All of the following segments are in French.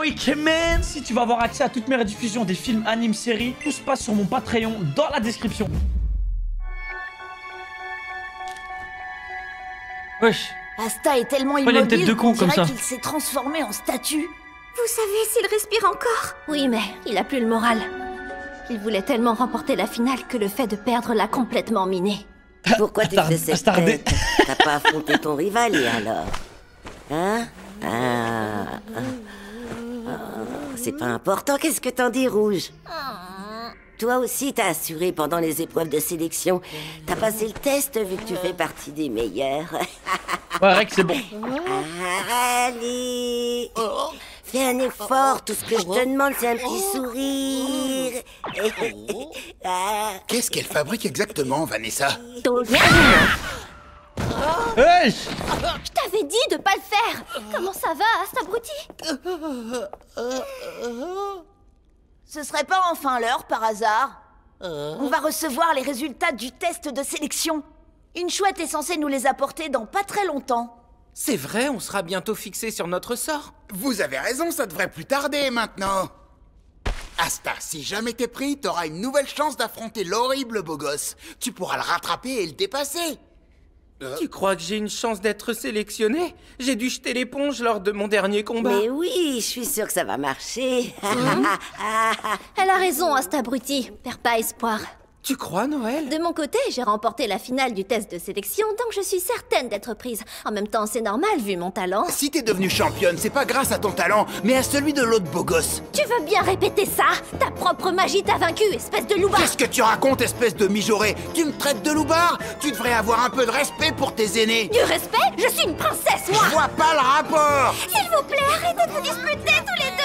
Ikemen. Si tu veux avoir accès à toutes mes rediffusions des films, animes, séries, tout se passe sur mon Patreon dans la description. Wesh. Asta est tellement Il a une tête immobile de con qu'on comme dirait ça. qu'il s'est transformé en statue. Vous savez s'il respire encore? Oui, mais il a plus le moral. Il voulait tellement remporter la finale que le fait de perdre l'a complètement miné. Pourquoi tu fais cette Astardé. tête? T'as pas affronté ton rival et alors? Hein? C'est pas important, qu'est-ce que t'en dis, Rouge? Toi aussi, t'as assuré pendant les épreuves de sélection. T'as passé le test vu que tu fais partie des meilleurs. Ouais, Rex, c'est bon. Allez, fais un effort, tout ce que je te demande, c'est un petit sourire. Qu'est-ce qu'elle fabrique exactement, Vanessa? Wesh. Je t'avais dit de pas le faire. Comment ça va, Astabruti? Ce serait pas enfin l'heure, par hasard? On va recevoir les résultats du test de sélection. Une chouette est censée nous les apporter dans pas très longtemps. C'est vrai, on sera bientôt fixé sur notre sort. Vous avez raison, ça devrait plus tarder maintenant. Asta, si jamais t'es pris, t'auras une nouvelle chance d'affronter l'horrible beau gosse. Tu pourras le rattraper et le dépasser. Tu crois que j'ai une chance d'être sélectionné? J'ai dû jeter l'éponge lors de mon dernier combat. Mais oui, je suis sûre que ça va marcher. Elle a raison, Astabruti. Perds pas espoir. Tu crois, Noël? De mon côté, j'ai remporté la finale du test de sélection, donc je suis certaine d'être prise. En même temps, c'est normal vu mon talent. Si t'es devenue championne, c'est pas grâce à ton talent, mais à celui de l'autre beau gosse. Tu veux bien répéter ça? Ta propre magie t'a vaincu, espèce de loupard! Qu'est-ce que tu racontes, espèce de mijauré? Tu me traites de loupard? Tu devrais avoir un peu de respect pour tes aînés. Du respect? Je suis une princesse, moi! Je vois pas le rapport. S'il vous plaît, arrêtez de vous disputer tous les deux!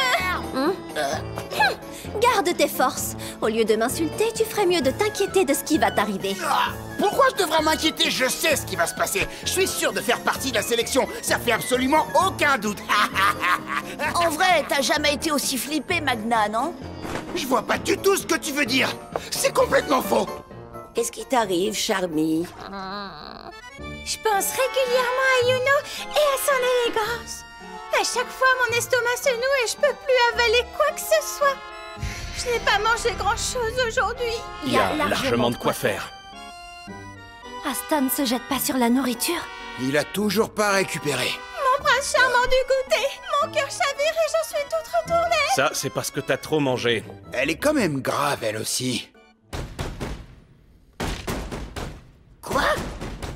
Garde tes forces. Au lieu de m'insulter, tu ferais mieux de t'inquiéter de ce qui va t'arriver. Ah, pourquoi je devrais m'inquiéter? Je sais ce qui va se passer. Je suis sûr de faire partie de la sélection. Ça fait absolument aucun doute. En vrai, t'as jamais été aussi flippé, Magna, non? Je vois pas du tout ce que tu veux dire. C'est complètement faux. Qu'est-ce qui t'arrive, Charmy? Je pense régulièrement à Yuno et à son élégance. À chaque fois, mon estomac se noue et je peux plus avaler quoi que ce soit. Je n'ai pas mangé grand-chose aujourd'hui. Il y a largement de quoi faire. Asta ne se jette pas sur la nourriture. Il a toujours pas récupéré. Mon prince charmant du goûter. Mon cœur chavire et j'en suis toute retournée. Ça, c'est parce que t'as trop mangé. Elle est quand même grave, elle aussi. Quoi?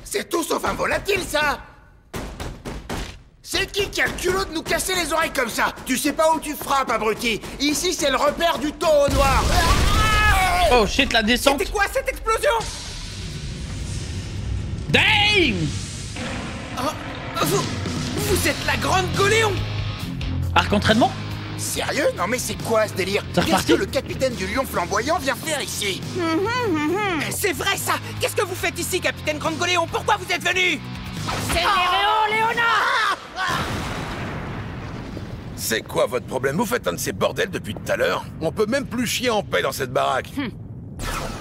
C'est tout sauf un volatile, ça! C'est qui a le culot de nous casser les oreilles comme ça? Tu sais pas où tu frappes, abruti. Ici, c'est le repère du taureau noir. Oh shit, la descente. C'était quoi cette explosion? Damn. Vous êtes la grande Goléon! Arc entraînement. Sérieux? Non mais c'est quoi ce délire? C'est Qu'est-ce reparti que le capitaine du Lion Flamboyant vient faire ici? C'est vrai ça! Qu'est-ce que vous faites ici, capitaine Grande Goléon? Pourquoi vous êtes venu? C'est quoi votre problème? Vous faites un de ces bordels depuis tout à l'heure? On peut même plus chier en paix dans cette baraque.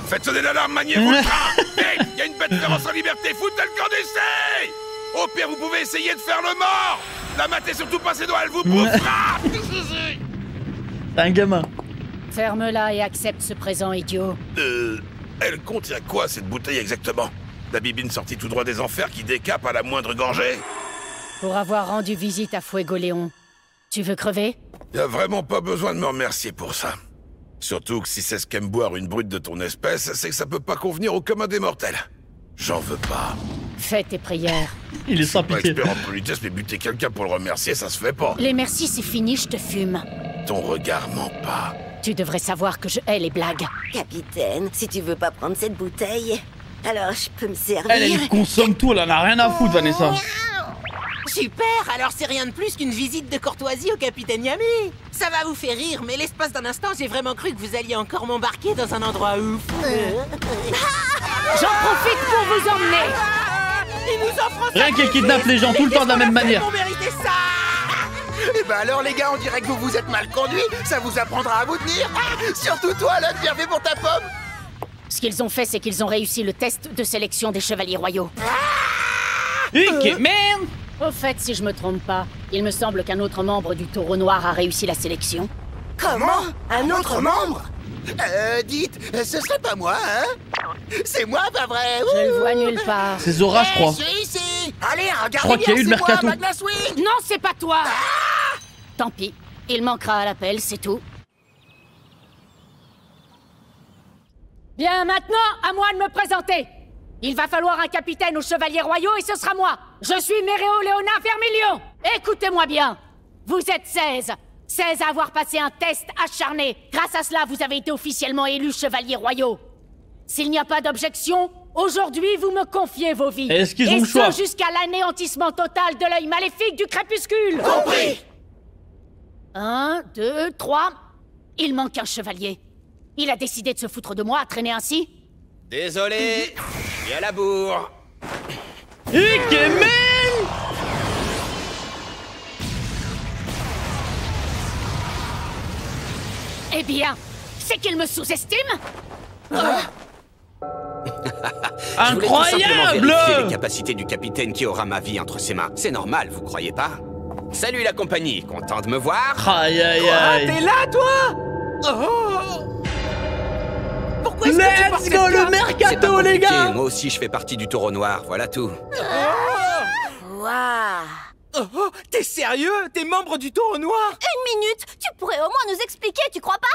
Faites sonner l'alarme, maniez-vous le train! Hé, y a une bête féroce en liberté, foutez le camp d'essai! Au pire, vous pouvez essayer de faire le mort! La matez surtout pas ses doigts, elle vous bouffera! T'es un gamin. Ferme-la et accepte ce présent, idiot. Elle contient quoi, cette bouteille, exactement? La bibine sortie tout droit des enfers qui décape à la moindre gorgée? Pour avoir rendu visite à Fuego Léon. Tu veux crever? Y a vraiment pas besoin de me remercier pour ça. Surtout que si c'est ce qu'aime boire une brute de ton espèce, c'est que ça peut pas convenir au commun des mortels. J'en veux pas. Fais tes prières. Il est sans Pas pitié. expert en politesse, mais buter quelqu'un pour le remercier, ça se fait pas. Les merci, c'est fini, je te fume. Ton regard ment pas. Tu devrais savoir que je hais les blagues. Capitaine, si tu veux pas prendre cette bouteille, alors je peux me servir. Elle consomme tout, elle en a rien à foutre, Vanessa. Super! Alors c'est rien de plus qu'une visite de courtoisie au capitaine Yami! Ça va vous faire rire, mais l'espace d'un instant, j'ai vraiment cru que vous alliez encore m'embarquer dans un endroit ouf! J'en profite pour vous emmener. Il nous offre Rien qu'elle kidnappe les gens tout le temps de la même manière. pour mériter ça! Eh ben alors les gars, on dirait que vous vous êtes mal conduits. Ça vous apprendra à vous tenir. Surtout toi, là, bien fait pour ta pomme. Ce qu'ils ont fait, c'est qu'ils ont réussi le test de sélection des chevaliers royaux. Ikemen. Au fait, si je me trompe pas, Il me semble qu'un autre membre du Taureau Noir a réussi la sélection. Comment? Un autre membre? Dites, ce serait pas moi, hein? C'est moi, pas vrai? Je le vois nulle part. C'est Zora, je crois. Je suis ici! Allez, regardez crois qu'il y a eu le mercato. Non, c'est pas toi. Tant pis, il manquera à l'appel, c'est tout. Bien, maintenant, à moi de me présenter. Il va falloir un capitaine aux Chevaliers Royaux et ce sera moi. Je suis Méréo Léona Vermilion. Écoutez-moi bien. Vous êtes 16. 16 à avoir passé un test acharné. Grâce à cela, vous avez été officiellement élus Chevaliers Royaux. S'il n'y a pas d'objection, aujourd'hui, vous me confiez vos vies. Est-ce qu'ils ont le choix? Et ce jusqu'à l'anéantissement total de l'œil maléfique du crépuscule. Compris! 1, 2, 3... Il manque un chevalier. Il a décidé de se foutre de moi à traîner ainsi. Désolé, je suis à la bourre. Ikemen! Eh bien, c'est qu'il me sous-estime. Je voulais tout simplement vérifier les capacités du capitaine qui aura ma vie entre ses mains. C'est normal, vous croyez pas? Salut la compagnie, content de me voir? Aïe aïe aïe. T'es là, toi? Oh! Pourquoi est-ce que tu portes Let's cette go, le cape? C'est pas mercato, les compliqué, gars! moi aussi je fais partie du Taureau Noir, voilà tout. Waouh! Oh, t'es sérieux? T'es membre du Taureau Noir? Une minute, tu pourrais au moins nous expliquer, tu crois pas?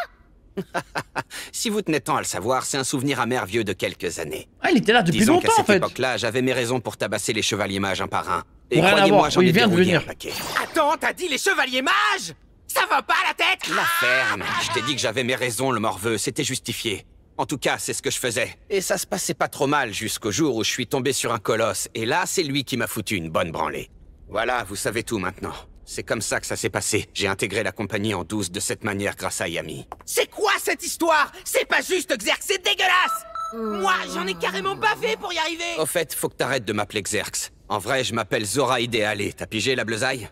Si vous tenez tant à le savoir, c'est un souvenir amer vieux de quelques années. Ah, il était là depuis Disons longtemps, qu'à en cette fait. époque-là, j'avais mes raisons pour tabasser les chevaliers mages un par un. Et Pour rien croyez-moi, avoir. j'en Oui, ai il vient de dérouillé un venir. paquet. Attends, t'as dit les chevaliers mages? Ça va pas la tête? La ferme. Je t'ai dit que j'avais mes raisons, le morveux, c'était justifié. En tout cas, c'est ce que je faisais. Et ça se passait pas trop mal jusqu'au jour où je suis tombé sur un colosse. Et là, c'est lui qui m'a foutu une bonne branlée. Voilà, vous savez tout maintenant. C'est comme ça que ça s'est passé. J'ai intégré la compagnie en douce de cette manière grâce à Yami. C'est quoi cette histoire? C'est pas juste Xerx, c'est dégueulasse! Moi, j'en ai carrément pas fait pour y arriver! Au fait, faut que t'arrêtes de m'appeler Xerx. En vrai, je m'appelle Zora Idéalé. T'as pigé la bleusaille?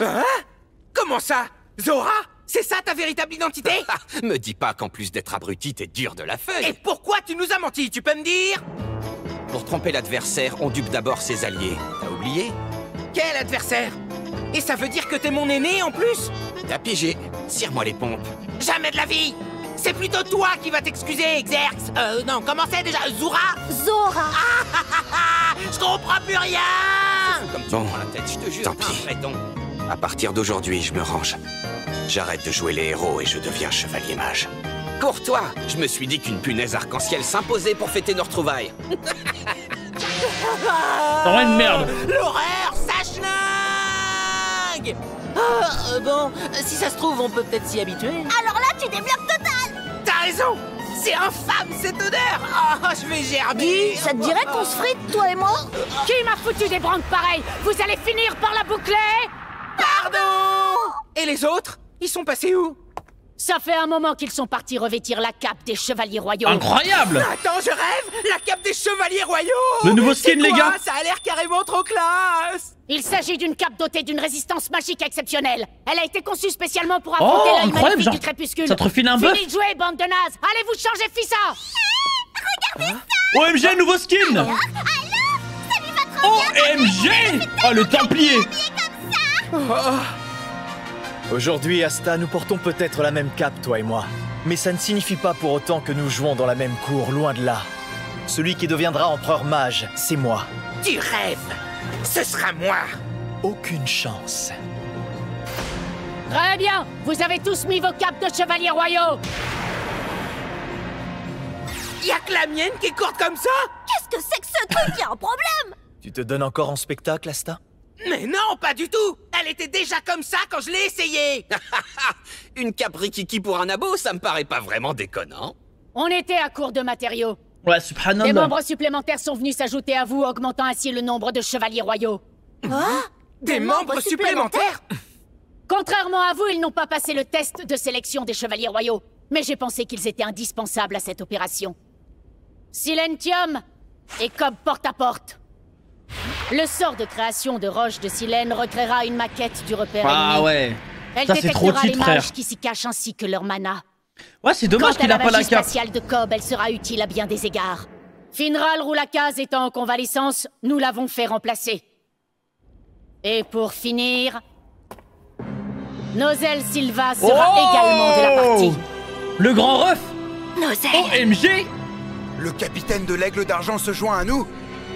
Hein? Comment ça? Zora? C'est ça ta véritable identité? Me dis pas qu'en plus d'être abruti, t'es dur de la feuille. Et pourquoi tu nous as menti, tu peux me dire? Pour tromper l'adversaire, on dupe d'abord ses alliés. T'as oublié? Quel adversaire? Et ça veut dire que t'es mon aîné en plus? T'as piégé. Tire-moi les pompes. Jamais de la vie! C'est plutôt toi qui vas t'excuser, Xerx! Non, comment c'est déjà? Zora? Zora! Je comprends plus rien! Comme tu prends la tête, je te jure. Tant pis. À partir d'aujourd'hui, je me range. J'arrête de jouer les héros et je deviens chevalier mage. Pour toi, je me suis dit qu'une punaise arc-en-ciel s'imposait pour fêter nos retrouvailles. T'auras une merde. L'horreur, ça schlingue! Bon, si ça se trouve, on peut peut-être s'y habituer. Alors là, tu débloques total! T'as raison! C'est infâme cette odeur! Oh, je vais gerber! Ça te dirait qu'on se frite, toi et moi? Qui m'a foutu des branques pareilles? Vous allez finir par la boucler? Pardon! Et les autres? Ils sont passés où? Ça fait un moment qu'ils sont partis revêtir la cape des Chevaliers Royaux. Incroyable! Attends, je rêve! La cape des Chevaliers Royaux! Le nouveau skin, C'est les quoi? gars! Ça a l'air carrément trop classe! Il s'agit d'une cape dotée d'une résistance magique exceptionnelle. Elle a été conçue spécialement pour affronter Oh, l'œil incroyable, maléfique genre, du crépuscule. ça te refile un buff? Fini de jouer, bande de nazes. Allez vous changer, fissa. OMG, nouveau skin! OMG! Oh, le Templier! Aujourd'hui, Asta, nous portons peut-être la même cape, toi et moi. Mais ça ne signifie pas pour autant que nous jouons dans la même cour, loin de là. Celui qui deviendra empereur mage, c'est moi. Tu rêves! Ce sera moi! Aucune chance. Très bien. Vous avez tous mis vos capes de Chevaliers Royaux. Y'a que la mienne qui est courte comme ça? Qu'est-ce que c'est que ce truc? Y a un problème! Tu te donnes encore en spectacle, Asta? Mais non, pas du tout! Elle était déjà comme ça quand je l'ai essayé! Une cape rikiki pour un abo, ça me paraît pas vraiment déconnant. On était à court de matériaux. Ouais, Des subhanallah. membres supplémentaires sont venus s'ajouter à vous, augmentant ainsi le nombre de Chevaliers Royaux. Des membres supplémentaires? Contrairement à vous, ils n'ont pas passé le test de sélection des Chevaliers Royaux. Mais j'ai pensé qu'ils étaient indispensables à cette opération. Silentium et Cobb porte à porte. Le sort de création de Roche de Silène recréera une maquette du repère Ah ennemi. ouais. Elle Ça, c'est trop détectera les cheap, mages frère. qui s'y cachent ainsi que leur mana. Ouais, c'est dommage Quant à qu'il a pas la magie cape. spatiale de Cobb, elle sera utile à bien des égards. Finral Roulakaz étant en convalescence, nous l'avons fait remplacer. Et pour finir... Nozel Silva sera également de la partie. Le grand ref. Nozel. OMG. Le capitaine de l'Aigle d'Argent se joint à nous.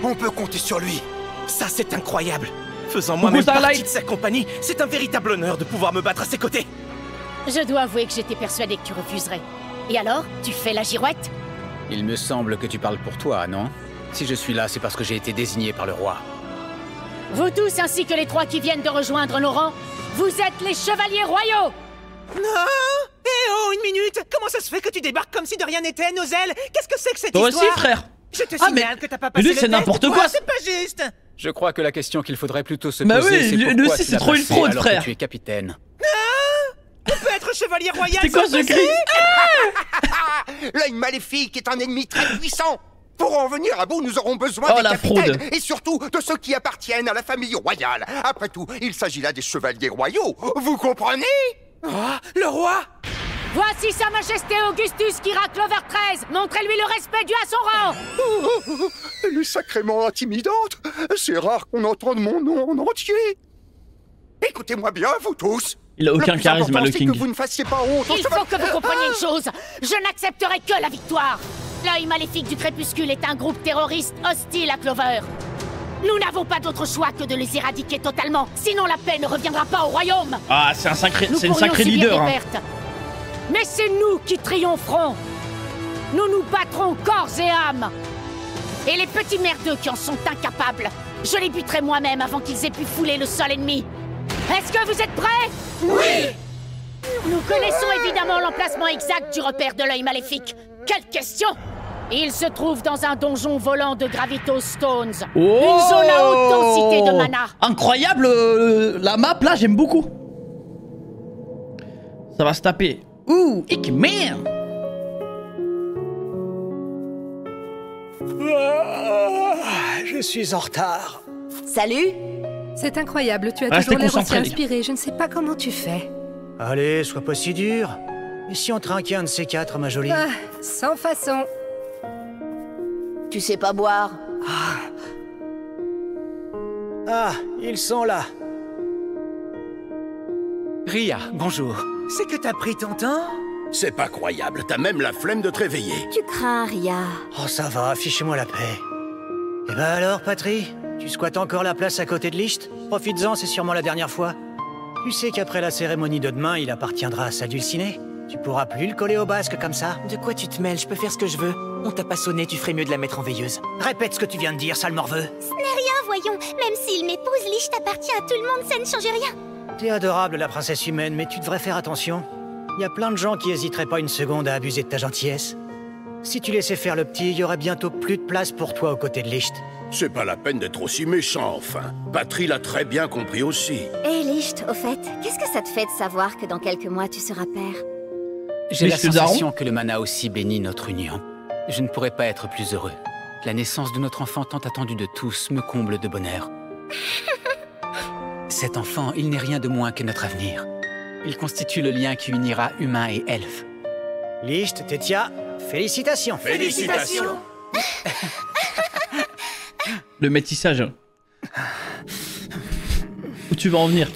On peut compter sur lui. Ça, c'est incroyable. Faisant moi-même partie de sa compagnie, c'est un véritable honneur de pouvoir me battre à ses côtés. Je dois avouer que j'étais persuadée que tu refuserais. Et alors, tu fais la girouette? Il me semble que tu parles pour toi, non? Si je suis là, c'est parce que j'ai été désigné par le roi. Vous tous, ainsi que les 3 qui viennent de rejoindre nos rangs, vous êtes les chevaliers royaux! Non! Eh oh, une minute! Comment ça se fait que tu débarques comme si de rien n'était, Nozel? Qu'est-ce que c'est que cette Toi histoire? aussi, frère. Je te signale que t'as pas passé lui, le c'est test. n'importe quoi. C'est pas juste! Je crois que la question qu'il faudrait plutôt se Bah poser, oui, c'est lui pourquoi aussi, tu c'est l'as trop une passé fraude, alors frère. que tu es capitaine. On peut être chevalier royal C'est quoi sans ce passer? cri? L'œil maléfique est un ennemi très puissant. Pour en venir à bout, nous aurons besoin Oh, des la capitaines fraude. et surtout de ceux qui appartiennent à la famille royale. Après tout, il s'agit là des chevaliers royaux. Vous comprenez? Oh, le roi! Voici Sa Majesté Augustus Kira Clover 13. Montrez-lui le respect dû à son rang. Elle est sacrément intimidante. C'est rare qu'on entende mon nom en entier. Écoutez-moi bien, vous tous. Il a aucun Le plus charisme, important, le c'est King. que vous ne fassiez pas honte. Il faut que vous compreniez une chose. Je n'accepterai que la victoire. L'œil maléfique du crépuscule est un groupe terroriste hostile à Clover. Nous n'avons pas d'autre choix que de les éradiquer totalement. Sinon la paix ne reviendra pas au royaume. Ah, c'est un sacré, Nous c'est une pourrions sacrée subir leader. des Hein. pertes. Mais c'est nous qui triompherons. Nous nous battrons corps et âme. Et les petits merdeux qui en sont incapables, je les buterai moi-même avant qu'ils aient pu fouler le sol ennemi. Est-ce que vous êtes prêts? Oui! Nous connaissons évidemment l'emplacement exact du repère de l'œil maléfique. Quelle question! Il se trouve dans un donjon volant de Gravito Stones. Oh, une zone à haute densité de mana. Incroyable, la map là, j'aime beaucoup. Ça va se taper. Ouh, Hickman. Je suis en retard. Salut. C'est incroyable, tu as Restez toujours l'air aussi concentrés. inspiré, je ne sais pas comment tu fais. Allez, sois pas si dur. Et si on trinquait un de ces 4, ma jolie? Ah, sans façon. Tu sais pas boire. Ah, ils sont là. Ria, bonjour. C'est que t'as pris ton temps? C'est pas croyable, t'as même la flemme de te réveiller. Tu crains, Ria. Oh, ça va, affichez-moi la paix. Eh ben alors, Patrie, tu squattes encore la place à côté de Licht? Profites-en, c'est sûrement la dernière fois. Tu sais qu'après la cérémonie de demain, il appartiendra à sa dulcinée. Tu pourras plus le coller au basque comme ça. De quoi tu te mêles? Je peux faire ce que je veux. On t'a pas sonné, tu ferais mieux de la mettre en veilleuse. Répète ce que tu viens de dire, sale morveux. Ce n'est rien, voyons. Même s'il m'épouse, Licht appartient à tout le monde, ça ne change rien. T'es adorable, la princesse humaine, mais tu devrais faire attention. Il y a plein de gens qui hésiteraient pas une seconde à abuser de ta gentillesse. Si tu laissais faire le petit, il y aurait bientôt plus de place pour toi aux côtés de Licht. C'est pas la peine d'être aussi méchant, enfin. Patrie l'a très bien compris aussi. Hé, Licht, au fait, qu'est-ce que ça te fait de savoir que dans quelques mois, tu seras père? J'ai la Licht Daron. sensation que le mana aussi bénit notre union. Je ne pourrais pas être plus heureux. La naissance de notre enfant tant attendu de tous me comble de bonheur. Cet enfant, il n'est rien de moins que notre avenir. Il constitue le lien qui unira humains et elfes. Licht, Tétia, félicitations. Félicitations. Le métissage. Où tu vas en venir?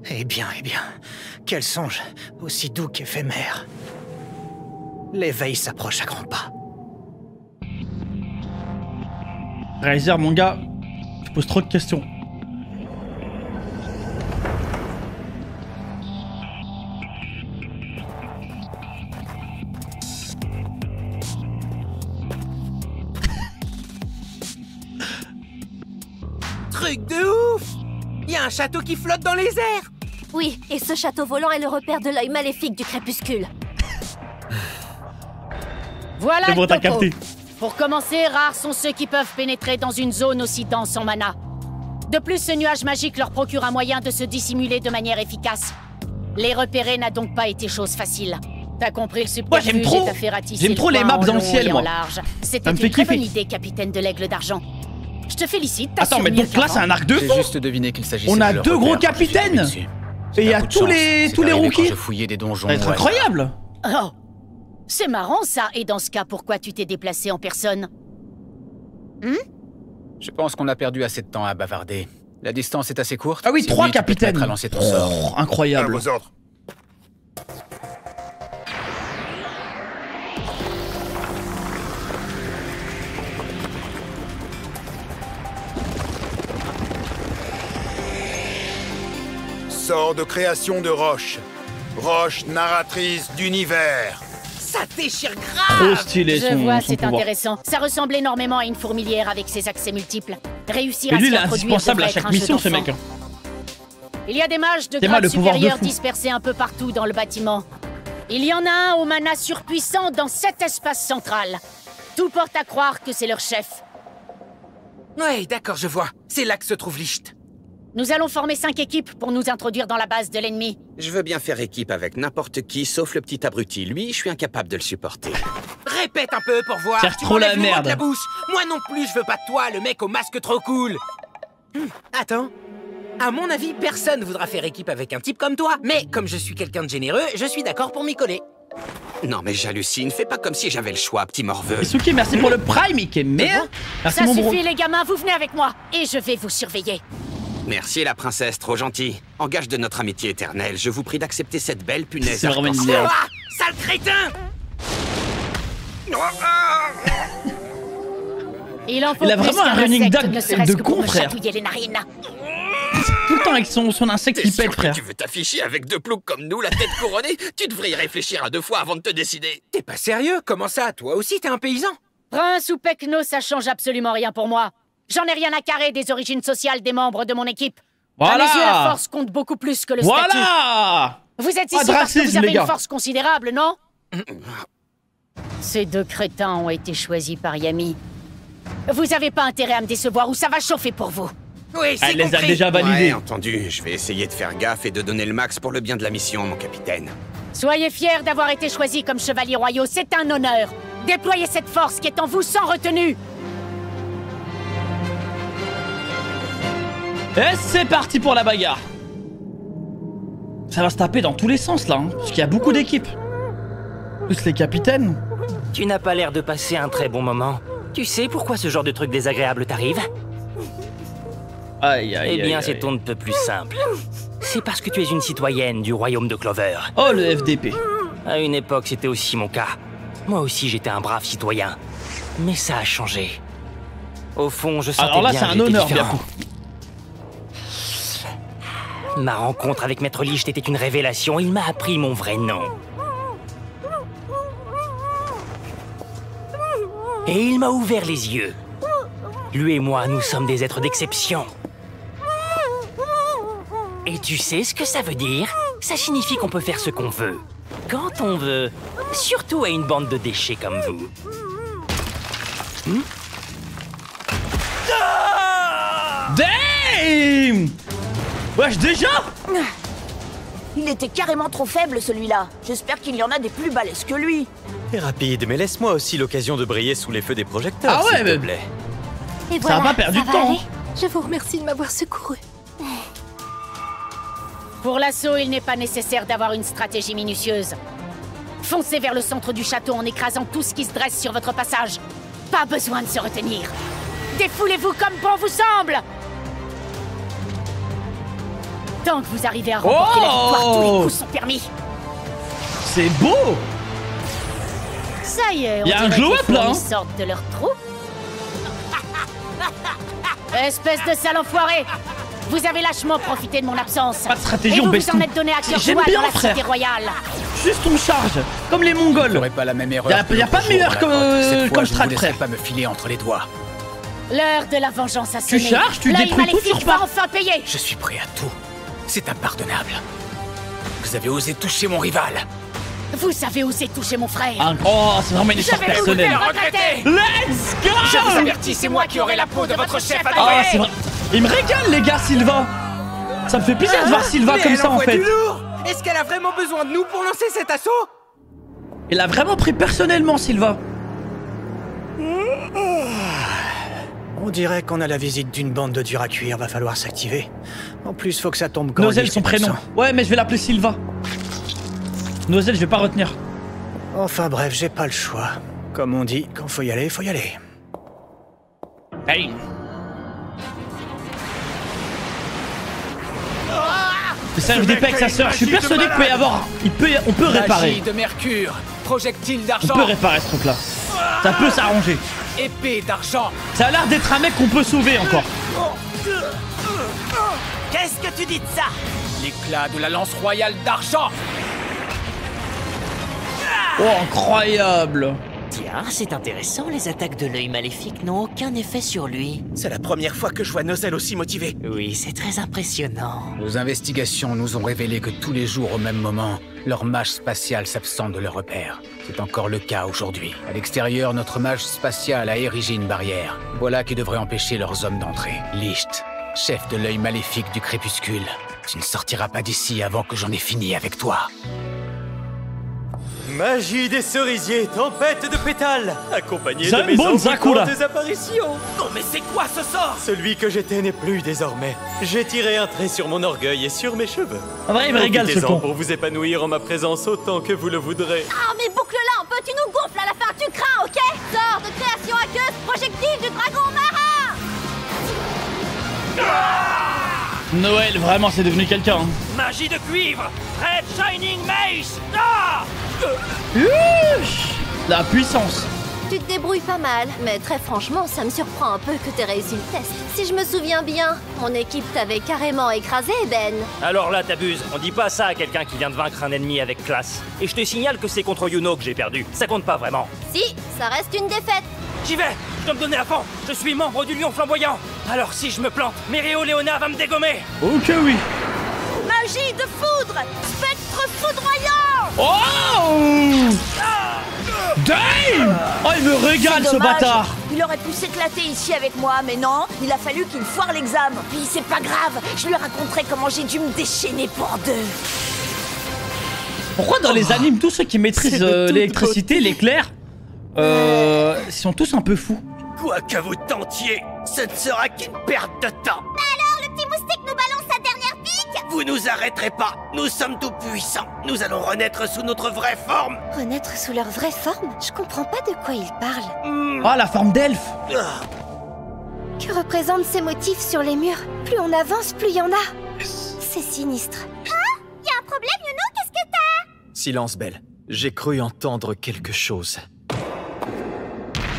Eh bien, quel songe, aussi doux qu'éphémère. L'éveil s'approche à grands pas. Riser, mon gars, tu poses trop de questions. Truc de ouf! Il y a un château qui flotte dans les airs! Oui, et ce château volant est le repère de l'œil maléfique du crépuscule. Voilà C'est bon, le t'as topo. capté. Pour commencer, rares sont ceux qui peuvent pénétrer dans une zone aussi dense en mana. De plus, ce nuage magique leur procure un moyen de se dissimuler de manière efficace. Les repérer n'a donc pas été chose facile. T'as compris le subterfuge et t'as fait ratisser j'aime trop le les coin maps en dans le long ciel, et en moi. large. C'était Ça me une fait très kiffer. bonne idée, capitaine de l'Aigle d'Argent. Je te félicite, t'as Attends, su mais mieux donc là, qu'avant. c'est un arc de J'ai fou. juste deviné qu'il s'agissait On a de leur deux gros repère quand je suis tombé capitaines. dessus. Et il y a Un coup de tous chance, les c'est arrivé quand rookies. je fouillais des donjons. Ça va être au hasard. incroyable. Oh, c'est marrant ça. Et dans ce cas, pourquoi tu t'es déplacé en personne? Je pense qu'on a perdu assez de temps à bavarder. La distance est assez courte. Ah oui, 3 capitaines. À lancer ton sort. Incroyable. À vos ordres. Sort de création de Roche. Roche narratrice d'univers. Ça déchire grave. Trop stylé Je son vois, son c'est pouvoir. intéressant. Ça ressemble énormément à une fourmilière avec ses accès multiples. Réussir Mais lui, à il s'y est introduire indispensable à devrait être chaque un jeu mission, ce d'enfant. mec. Hein. Il y a des mages de Théma, grade le pouvoir de supérieur fou. dispersés un peu partout dans le bâtiment. Il y en a un au mana surpuissant dans cet espace central. Tout porte à croire que c'est leur chef. Ouais, d'accord, je vois. C'est là que se trouve Licht. Nous allons former 5 équipes pour nous introduire dans la base de l'ennemi. Je veux bien faire équipe avec n'importe qui, sauf le petit abruti. Lui, je suis incapable de le supporter. Répète un peu pour voir. Faire Tu trop la m'enlèves le mot merde. de la bouche. Moi non plus, je veux pas de toi, le mec au masque trop cool. Attends. À mon avis, personne voudra faire équipe avec un type comme toi. Mais comme je suis quelqu'un de généreux, je suis d'accord pour m'y coller. Non mais j'hallucine, fais pas comme si j'avais le choix, petit morveux. Isuki, merci pour le prime, Ike. Merde. Merci Ça mon bro. suffit les gamins, vous venez avec moi. Et je vais vous surveiller. Merci la princesse, trop gentille. En gage de notre amitié éternelle, je vous prie d'accepter cette belle punaise. C'est vraiment une arc-en-ciel. merde. Ah, sale crétin. Il en faut Il a plus vraiment un qu'un running insecte, gag ne serait-ce de que pour con, me frère. chatouiller les narines. Tout le temps avec son insecte T'es qui pète, sûr que frère. tu veux t'afficher avec 2 ploucs comme nous, la tête couronnée? Tu devrais y réfléchir à 2 fois avant de te décider. T'es pas sérieux? Comment ça? Toi aussi, t'es un paysan? Prince ou Pecno, ça change absolument rien pour moi. J'en ai rien à carrer des origines sociales des membres de mon équipe. À mes yeux, la Voilà. force compte beaucoup plus que le statut. Voilà. Vous êtes Pas ici de parce que vous racisme, avez les gars. une force considérable, non? Ces 2 crétins ont été choisis par Yami. Vous avez pas intérêt à me décevoir ou ça va chauffer pour vous. Oui, Elle les a déjà Ouais, validés. entendu. Je vais essayer de faire gaffe et de donner le max pour le bien de la mission, mon capitaine. Soyez fiers d'avoir été choisis comme chevaliers royaux, c'est un honneur. Déployez cette force qui est en vous sans retenue. Et c'est parti pour la bagarre. Ça va se taper dans tous les sens là, hein, parce qu'il y a beaucoup d'équipes. Plus les capitaines. Tu n'as pas l'air de passer un très bon moment. Tu sais pourquoi ce genre de truc désagréable t'arrive? Aïe aïe Eh bien, aïe, c'est aïe. on ne peut plus simple. C'est parce que tu es une citoyenne du royaume de Clover. Oh le FDP. À une époque, c'était aussi mon cas. Moi aussi, j'étais un brave citoyen. Mais ça a changé. Au fond, je sentais Alors là bien c'est que un j'étais honneur différent. bientôt. Ma rencontre avec Maître Licht était une révélation. Il m'a appris mon vrai nom. Et il m'a ouvert les yeux. Lui et moi, nous sommes des êtres d'exception. Et tu sais ce que ça veut dire? Ça signifie qu'on peut faire ce qu'on veut. Quand on veut. Surtout à une bande de déchets comme vous. Damn. Wesh déjà. Il était carrément trop faible, celui-là. J'espère qu'il y en a des plus balèzes que lui. T'es rapide, mais laisse-moi aussi l'occasion de briller sous les feux des projecteurs, Ah ouais, s'il mais- te plaît. Et Ça voilà, a pas perdu ça de va temps. aller. Je vous remercie de m'avoir secouru. Pour l'assaut, il n'est pas nécessaire d'avoir une stratégie minutieuse. Foncez vers le centre du château en écrasant tout ce qui se dresse sur votre passage. Pas besoin de se retenir. Défoulez-vous comme bon vous semble. Tant que vous arrivez à remporter la victoire, tous les coups sont permis. C'est beau. Ça y est, on Y a un dirait que glow-up, les là, fourmis hein. sortent de leur trou. Espèce de sale enfoiré. Vous avez lâchement profité de mon absence. Pas de stratégie, et on vous baisse vous en tout. êtes donné à cœur J'aime joie bien, dans la frère. cité royale. Juste on charge, comme les Mongols. J'aurais pas la même erreur. Y a pas mieux comme strat, frère. Pas me filer entre les doigts. L'heure de la vengeance a sonné. charges, tu L'œil détruis tout, maléfique tu va repars. enfin payer. Je suis prêt à tout. C'est impardonnable. Vous avez osé toucher mon rival. Vous avez osé toucher mon frère. Oh, c'est vraiment une Je histoire vais vous personnelle. faire regretter. Let's go. Je vous avertis, c'est moi qui aurai la peau de votre chef à Ah, c'est vrai. Il me régale, les gars, Sylvain. Ça me fait plaisir de voir Sylvain Mais comme elle ça, en envoie fait. du lourd. Est-ce qu'elle a vraiment besoin de nous pour lancer cet assaut? Il a vraiment pris personnellement, Sylvain. On dirait qu'on a la visite d'une bande de durs à cuire, va falloir s'activer. En plus, faut que ça tombe quand Nozel, son prénom. Ouais, mais je vais l'appeler Sylvain. Nozel, je vais pas retenir. Enfin bref, j'ai pas le choix. Comme on dit, quand faut y aller, faut y aller. Hey. Ça arrive d'épée avec sa sœur. Je suis persuadé qu'il peut y avoir. On peut réparer. Magie de mercure, projectile d'argent. On peut réparer ce truc là. Ça peut s'arranger. Épée d'argent. Ça a l'air d'être un mec qu'on peut sauver encore. Qu'est-ce que tu dis de ça? L'éclat de la lance royale d'argent. Oh, incroyable. Tiens, c'est intéressant, les attaques de l'œil maléfique n'ont aucun effet sur lui. C'est la première fois que je vois Nozel aussi motivé. Oui, c'est très impressionnant. Nos investigations nous ont révélé que tous les jours au même moment, leur mage spatial s'absente de leur repère. C'est encore le cas aujourd'hui. À l'extérieur, notre mage spatial a érigé une barrière. Voilà qui devrait empêcher leurs hommes d'entrer. Licht, chef de l'œil maléfique du crépuscule, tu ne sortiras pas d'ici avant que j'en ai fini avec toi. Magie des cerisiers, tempête de pétales, accompagné de mes bonne Sakura. des apparitions. Non mais c'est quoi ce sort? Celui que j'étais n'est plus désormais. J'ai tiré un trait sur mon orgueil et sur mes cheveux. En vrai, il me régale ce con. Pour vous épanouir en ma présence autant que vous le voudrez. Ah, mais boucle-la un peu, tu nous gonfles à la fin, tu crains, ok? Sors de création aqueuse, projectile du dragon marin. Noël, vraiment, c'est devenu quelqu'un. Hein. Magie de cuivre, Red Shining Mace. Ah! La puissance. Tu te débrouilles pas mal, mais très franchement, ça me surprend un peu que t'aies réussi le test. Si je me souviens bien, mon équipe t'avait carrément écrasé, Ben. Alors là, t'abuses. On dit pas ça à quelqu'un qui vient de vaincre un ennemi avec classe. Et je te signale que c'est contre Yuno que j'ai perdu. Ça compte pas vraiment. Si, ça reste une défaite. J'y vais. Je dois me donner à fond. Je suis membre du Lion Flamboyant. Alors si je me plante, Méréo Léona va me dégommer. Ok, oui. Magie de foudre, spectre foudroyant. Oh Damn. Oh, il me régale ce bâtard. Il aurait pu s'éclater ici avec moi, mais non, il a fallu qu'il foire l'examen. Puis c'est pas grave, je lui raconterai comment j'ai dû me déchaîner pour deux. Pourquoi dans les animes, tous ceux qui maîtrisent l'électricité, l'éclair, sont tous un peu fous? Quoi que vous tentiez, ce ne sera qu'une perte de temps. Alors, le petit moustique nous balance sa dernière pique? Vous nous arrêterez pas, nous sommes tout puissants. Nous allons renaître sous notre vraie forme. Renaître sous leur vraie forme? Je comprends pas de quoi ils parlent. Ah, la forme d'elfe. Que représentent ces motifs sur les murs? Plus on avance, plus il y en a. C'est sinistre. Hein? Y a un problème, Yuno? Qu'est-ce que t'as? Silence, Belle. J'ai cru entendre quelque chose.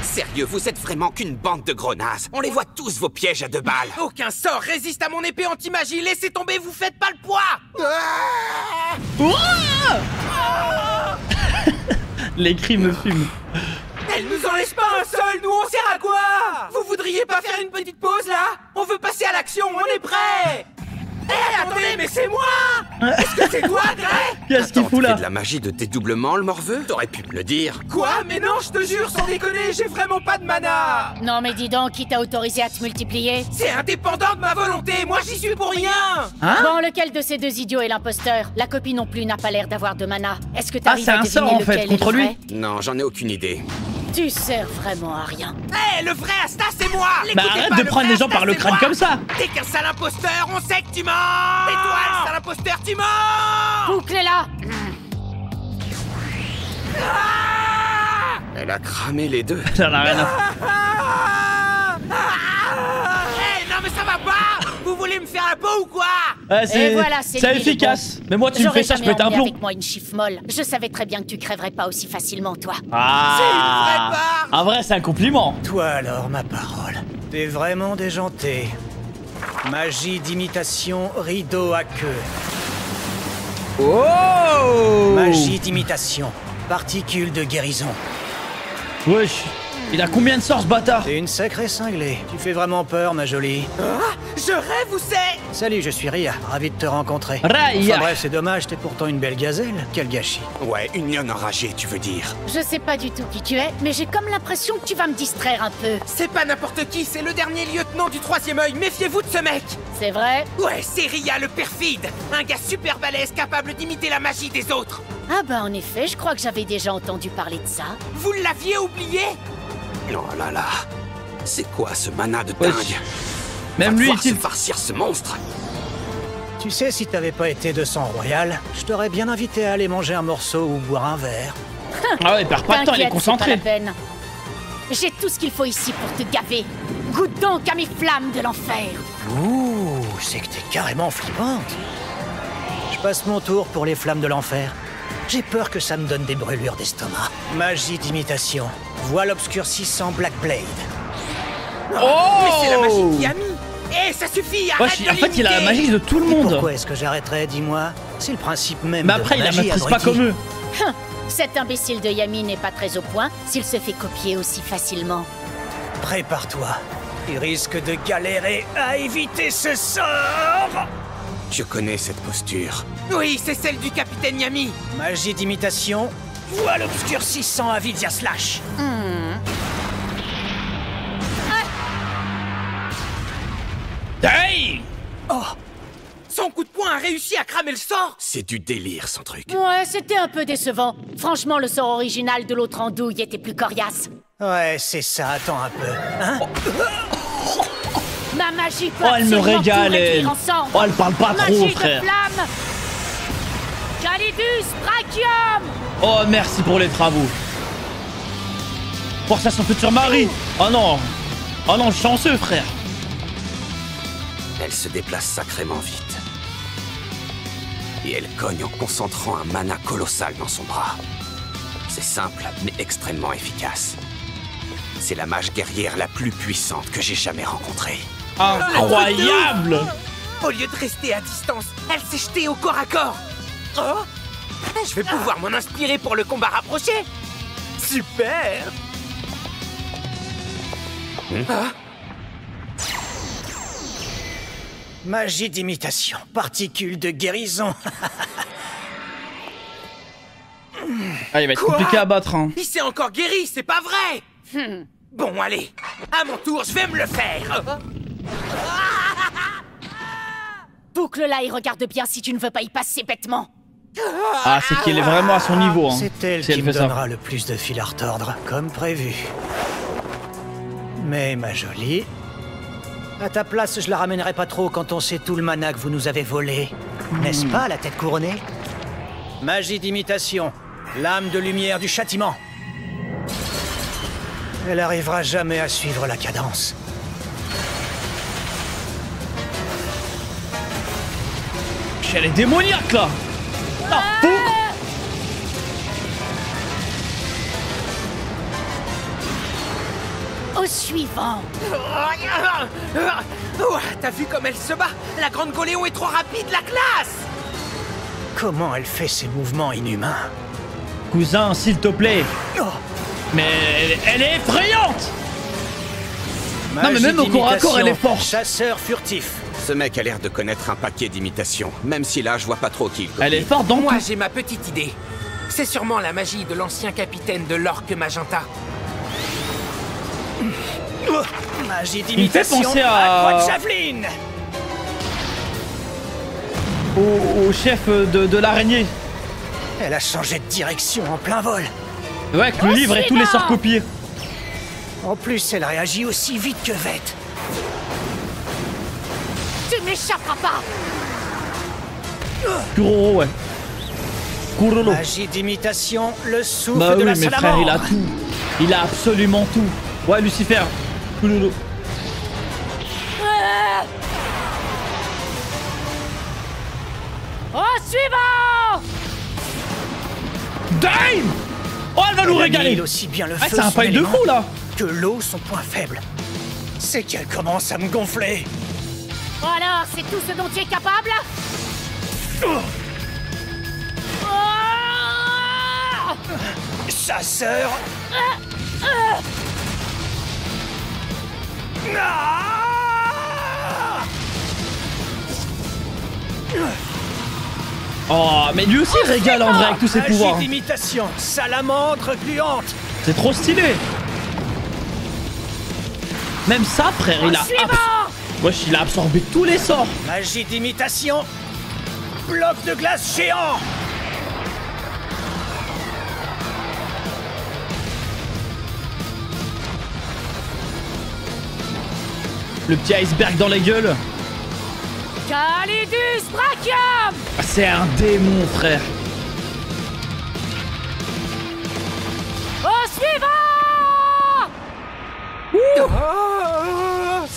Sérieux, vous êtes vraiment qu'une bande de gros nazes. On les voit tous, vos pièges à 2 balles. Aucun sort résiste à mon épée anti-magie. Laissez tomber, vous faites pas le poids. Les cris me fument. Elle nous en laisse pas un seul, nous on sert à quoi? Vous voudriez pas faire une petite pause là? On veut passer à l'action, on est prêt. Hé, attendez, mais c'est moi! Est-ce que c'est toi, Grey? Qu'est-ce qu'il fout là? Tu fais de la magie de dédoublement, le morveux? T'aurais pu me le dire. Quoi? Mais non, je te jure, sans déconner, j'ai vraiment pas de mana! Non mais dis donc, qui t'a autorisé à te multiplier? C'est indépendant de ma volonté, moi j'y suis pour rien! Hein? Bon, lequel de ces deux idiots est l'imposteur? La copie non plus n'a pas l'air d'avoir de mana. Est-ce que t'arrives à deviner sort, en fait, lequel contre est le lui. vrai? Non, j'en ai aucune idée. Tu sers vraiment à rien. Hé, le vrai Asta, c'est moi! Bah arrête de prendre les gens par le crâne comme ça! T'es qu'un sale imposteur, on sait que tu mens! Et toi, le sale imposteur, tu mens! Bouclez-la! Elle a cramé les deux. Ça n'a rien à... Hé, non mais ça va pas! Vous voulez me faire la peau ou quoi? Et voilà, c'est efficace. Mais moi, tu me fais ça, je pète un plomb. Avec moi une chiffre molle. Je savais très bien que tu crèverais pas aussi facilement, toi. Ah, c'est une vraie barre. En vrai, c'est un compliment. Toi alors, ma parole. T'es vraiment déjanté. Magie d'imitation, rideau à queue. Oh! Magie d'imitation, particules de guérison. Wesh, il a combien de sorts ce bâtard? T'es une sacrée cinglée. Tu fais vraiment peur, ma jolie. Ah, je rêve, vous savez! Salut, je suis Ria. Ravi de te rencontrer. Raya. Enfin bref, c'est dommage, t'es pourtant une belle gazelle. Quel gâchis. Ouais, une lionne enragée, tu veux dire. Je sais pas du tout qui tu es, mais j'ai comme l'impression que tu vas me distraire un peu. C'est pas n'importe qui, c'est le dernier lieutenant du 3e œil. Méfiez-vous de ce mec! C'est vrai? Ouais, c'est Ria le perfide. Un gars super balèze capable d'imiter la magie des autres. Ah bah en effet, je crois que j'avais déjà entendu parler de ça. Vous l'aviez oublié? Oh là là. C'est quoi ce mana de dingue? Même lui, il farcir ce monstre. Tu sais, si t'avais pas été de sang royal, je t'aurais bien invité à aller manger un morceau ou boire un verre. Ah ouais, il perd pas de temps, il est concentré. C'est pas la peine. J'ai tout ce qu'il faut ici pour te gaver. Goûte donc à mes flammes de l'enfer. Ouh, c'est que t'es carrément flippante. passe mon tour pour les flammes de l'enfer. J'ai peur que ça me donne des brûlures d'estomac. Magie d'imitation. Voile obscurcissant Black Blade. Mais c'est la magie de Yami. Eh, ça suffit, arrête de en fait, il a la magie de tout le Et monde. pourquoi est-ce que j'arrêterais, dis-moi? C'est le principe même Mais de après, il la la magie, maîtrise pas abruti. comme eux. Cet imbécile de Yami n'est pas très au point s'il se fait copier aussi facilement. Prépare-toi. Tu risques de galérer à éviter ce sort. Je connais cette posture. Oui, c'est celle du capitaine Yami. Magie d'imitation. Voile obscurcissant Avidia Slash. Hey! Oh! Son coup de poing a réussi à cramer le sort. C'est du délire, son truc. Ouais, c'était un peu décevant. Franchement, le sort original de l'autre andouille était plus coriace. Ouais, c'est ça. Attends un peu. Hein? Ma magie peut Oh, elle me absolument régale, tout réduire elle. ensemble. Oh, elle parle pas trop, Magie frère. de flamme. Calidus Brachium. Oh, merci pour les travaux. Force à son futur mari. Oh non. Oh non, chanceux, frère. Elle se déplace sacrément vite. Et elle cogne en concentrant un mana colossal dans son bras. C'est simple, mais extrêmement efficace. C'est la mage guerrière la plus puissante que j'ai jamais rencontrée. Incroyable! Au lieu de rester à distance, elle s'est jetée au corps à corps. Oh! Je vais pouvoir m'en inspirer pour le combat rapproché. Super! Magie d'imitation. Particules de guérison. Ah, il va être compliqué à battre, hein. Il s'est encore guéri, c'est pas vrai. Bon, allez. À mon tour, je vais me le faire. Boucle-la et regarde bien si tu ne veux pas y passer bêtement. Ah, c'est qu'elle est vraiment à son niveau, hein. C'est elle si qui elle me fait ça. donnera le plus de fil à retordre, comme prévu. Mais ma jolie... À ta place, je la ramènerai pas trop quand on sait tout le mana que vous nous avez volé. N'est-ce pas, la tête couronnée? Magie d'imitation. Lame de lumière du châtiment. Elle arrivera jamais à suivre la cadence. Elle est démoniaque, là. Ah, fou. Au suivant. Oh, t'as vu comme elle se bat? La grande Goléon est trop rapide, la classe! Comment elle fait ces mouvements inhumains? Cousin, s'il te plaît. Oh. Mais elle est effrayante. Non, mais même au corps à corps, elle est forte. Chasseur furtif. Ce mec a l'air de connaître un paquet d'imitations, même si là, je vois pas trop qui il copie. Elle est forte donc. Moi, j'ai ma petite idée. C'est sûrement la magie de l'ancien capitaine de l'Orque Magenta. Magie Il me fait d'imitation. penser Aqua à... Javelin. au chef de l'araignée. Elle a changé de direction en plein vol. Ouais, avec le livre et tous les sorts copiés. En plus, elle réagit aussi vite que Vette. Tu n'échapperas pas. Kuroro, ouais. Kuroro. Magie d'imitation, le souffle Bah de oui, la mais frère, salamandre. il a tout. Il a absolument tout. Ouais, Lucifer. Kuroro. Au suivant. Damn. Oh, elle va nous régaler. Aussi bien le Ah, feu c'est un son fight de élément, fou, là. que l'eau son point faible. C'est qu'elle commence à me gonfler. Alors, c'est tout ce dont tu es capable? Chasseur. Oh, mais lui aussi il régale en vrai avec tous ses pouvoirs. Magie d'imitation, salamandre gluante. C'est trop stylé. Même ça, frère, il a... Wesh, il a absorbé tous les sorts. Magie d'imitation, bloc de glace géant. Le petit iceberg dans la gueule. Calidus Brachium. Ah, c'est un démon, frère. Au suivant.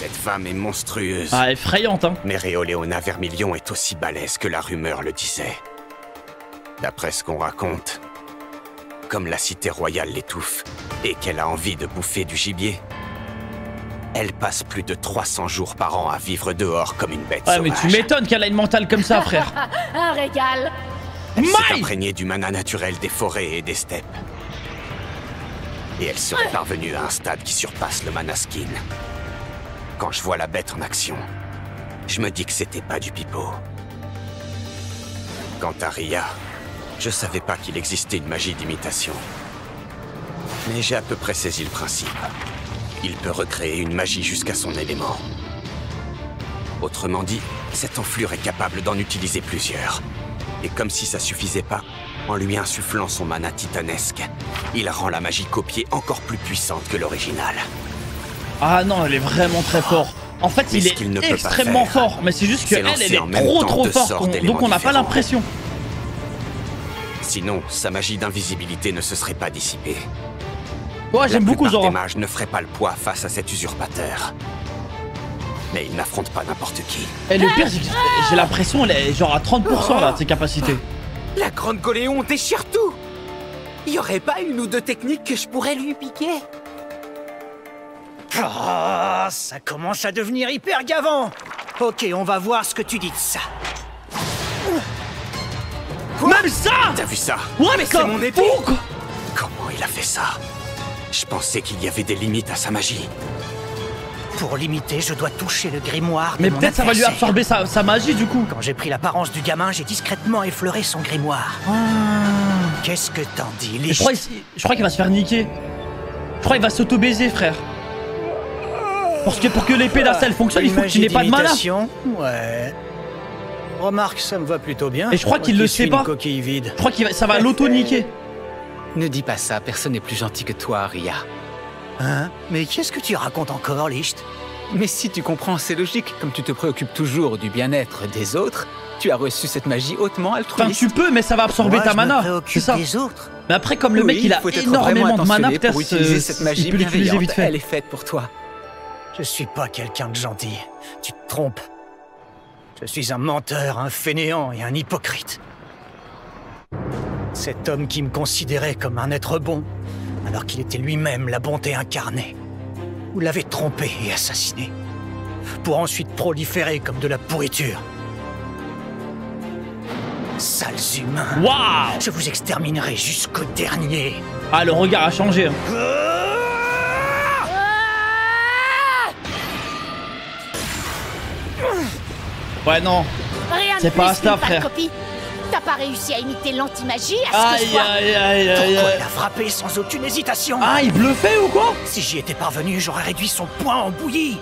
Cette femme est monstrueuse. Ah, effrayante, hein. Méréoléona Vermilion est aussi balèze que la rumeur le disait. D'après ce qu'on raconte, comme la cité royale l'étouffe et qu'elle a envie de bouffer du gibier, elle passe plus de 300 jours par an à vivre dehors comme une bête sauvage. Mais tu m'étonnes qu'elle a une mentale comme ça, frère. Un régal. Elle s'est imprégnée du mana naturel des forêts et des steppes. Et elle serait parvenue à un stade qui surpasse le mana skin. Quand je vois la bête en action, je me dis que c'était pas du pipeau. Quant à Ria, je savais pas qu'il existait une magie d'imitation. Mais j'ai à peu près saisi le principe. Il peut recréer une magie jusqu'à son élément. Autrement dit, cette enflure est capable d'en utiliser plusieurs. Et comme si ça suffisait pas, en lui insufflant son mana titanesque, il rend la magie copiée encore plus puissante que l'original. Ah non, elle est vraiment très fort. En fait, il est extrêmement fort, mais c'est juste qu'elle, elle est trop forte, donc on n'a pas l'impression. Sinon, sa magie d'invisibilité ne se serait pas dissipée. Ouais, j'aime beaucoup Zora. Les mages ne feraient pas le poids face à cet usurpateur. Mais il n'affronte pas n'importe qui. Et le pire, c'est que j'ai l'impression elle est genre à 30% là, de ses capacités. La grande Goléon déchire tout. Y aurait pas une ou deux techniques que je pourrais lui piquer? Ah, ça commence à devenir hyper gavant. Ok, on va voir ce que tu dis de ça. Quoi? Même ça? T'as vu ça? Ouais, mais c'est mon épée. Comment il a fait ça? Je pensais qu'il y avait des limites à sa magie. Pour l'imiter, je dois toucher le grimoire. Mais peut-être ça va lui absorber sa magie du coup. Quand j'ai pris l'apparence du gamin, j'ai discrètement effleuré son grimoire. Qu'est-ce que t'en dis, Lich? Je crois qu'il va se faire niquer. Je crois qu'il va s'auto-baiser, frère. Parce que pour que l'épée d'Acel fonctionne, il faut qu'il n'ait pas de mana. Ouais. Remarque, ça me va plutôt bien. Et je crois qu'il le sait pas. Coquille vide. Je crois que ça va l'auto-niquer. Ne dis pas ça, personne n'est plus gentil que toi, Ria. Hein? Mais qu'est-ce que tu racontes encore, Licht? Mais si tu comprends, c'est logique. Comme tu te préoccupes toujours du bien-être des autres, tu as reçu cette magie hautement altruiste. Enfin, tu peux, mais ça va absorber ta mana. C'est ça. Des autres. Mais après, comme le mec, il a énormément de mana, peut-être utiliser cette magie peut l'utiliser vite fait. Elle est faite pour toi. Je suis pas quelqu'un de gentil. Tu te trompes. Je suis un menteur, un fainéant et un hypocrite. Cet homme qui me considérait comme un être bon, alors qu'il était lui-même la bonté incarnée. Vous l'avez trompé et assassiné, pour ensuite proliférer comme de la pourriture. Sales humains. Waouh! Je vous exterminerai jusqu'au dernier. Ah, le regard a changé. Ouais, non. C'est pas Asta, frère. T'as pas réussi à imiter l'anti-magie à ce que je vois. Pourquoi elle a frappé sans aucune hésitation? Ah, il bluffait ou quoi? Si j'y étais parvenu, j'aurais réduit son poing en bouillie.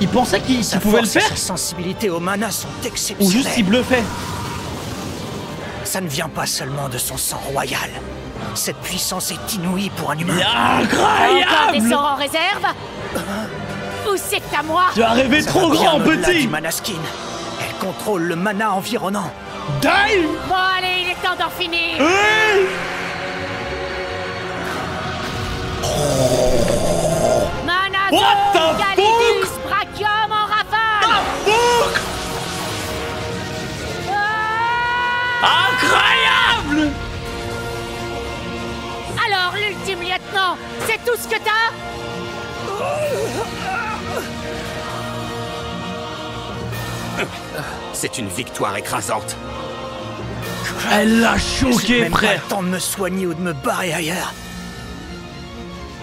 Il pensait qu'il pouvait le faire? Sa sensibilité au mana sont exceptionnelles. Ou juste il bluffait? Ça ne vient pas seulement de son sang royal. Cette puissance est inouïe pour un humain. Incroyable! Encore des sorts en réserve? Ou c'est à moi? Tu as rêvé trop grand, petit! Du mana skin. Elle contrôle le mana environnant. Dive! Bon, allez, il est temps d'en finir! Mana Zone, Galidus, Brachium en rafale! Incroyable! Alors, l'ultime lieutenant, c'est tout ce que t'as? C'est une victoire écrasante. Elle l'a choqué, J'ai frère. même pas le temps de me soigner ou de me barrer ailleurs.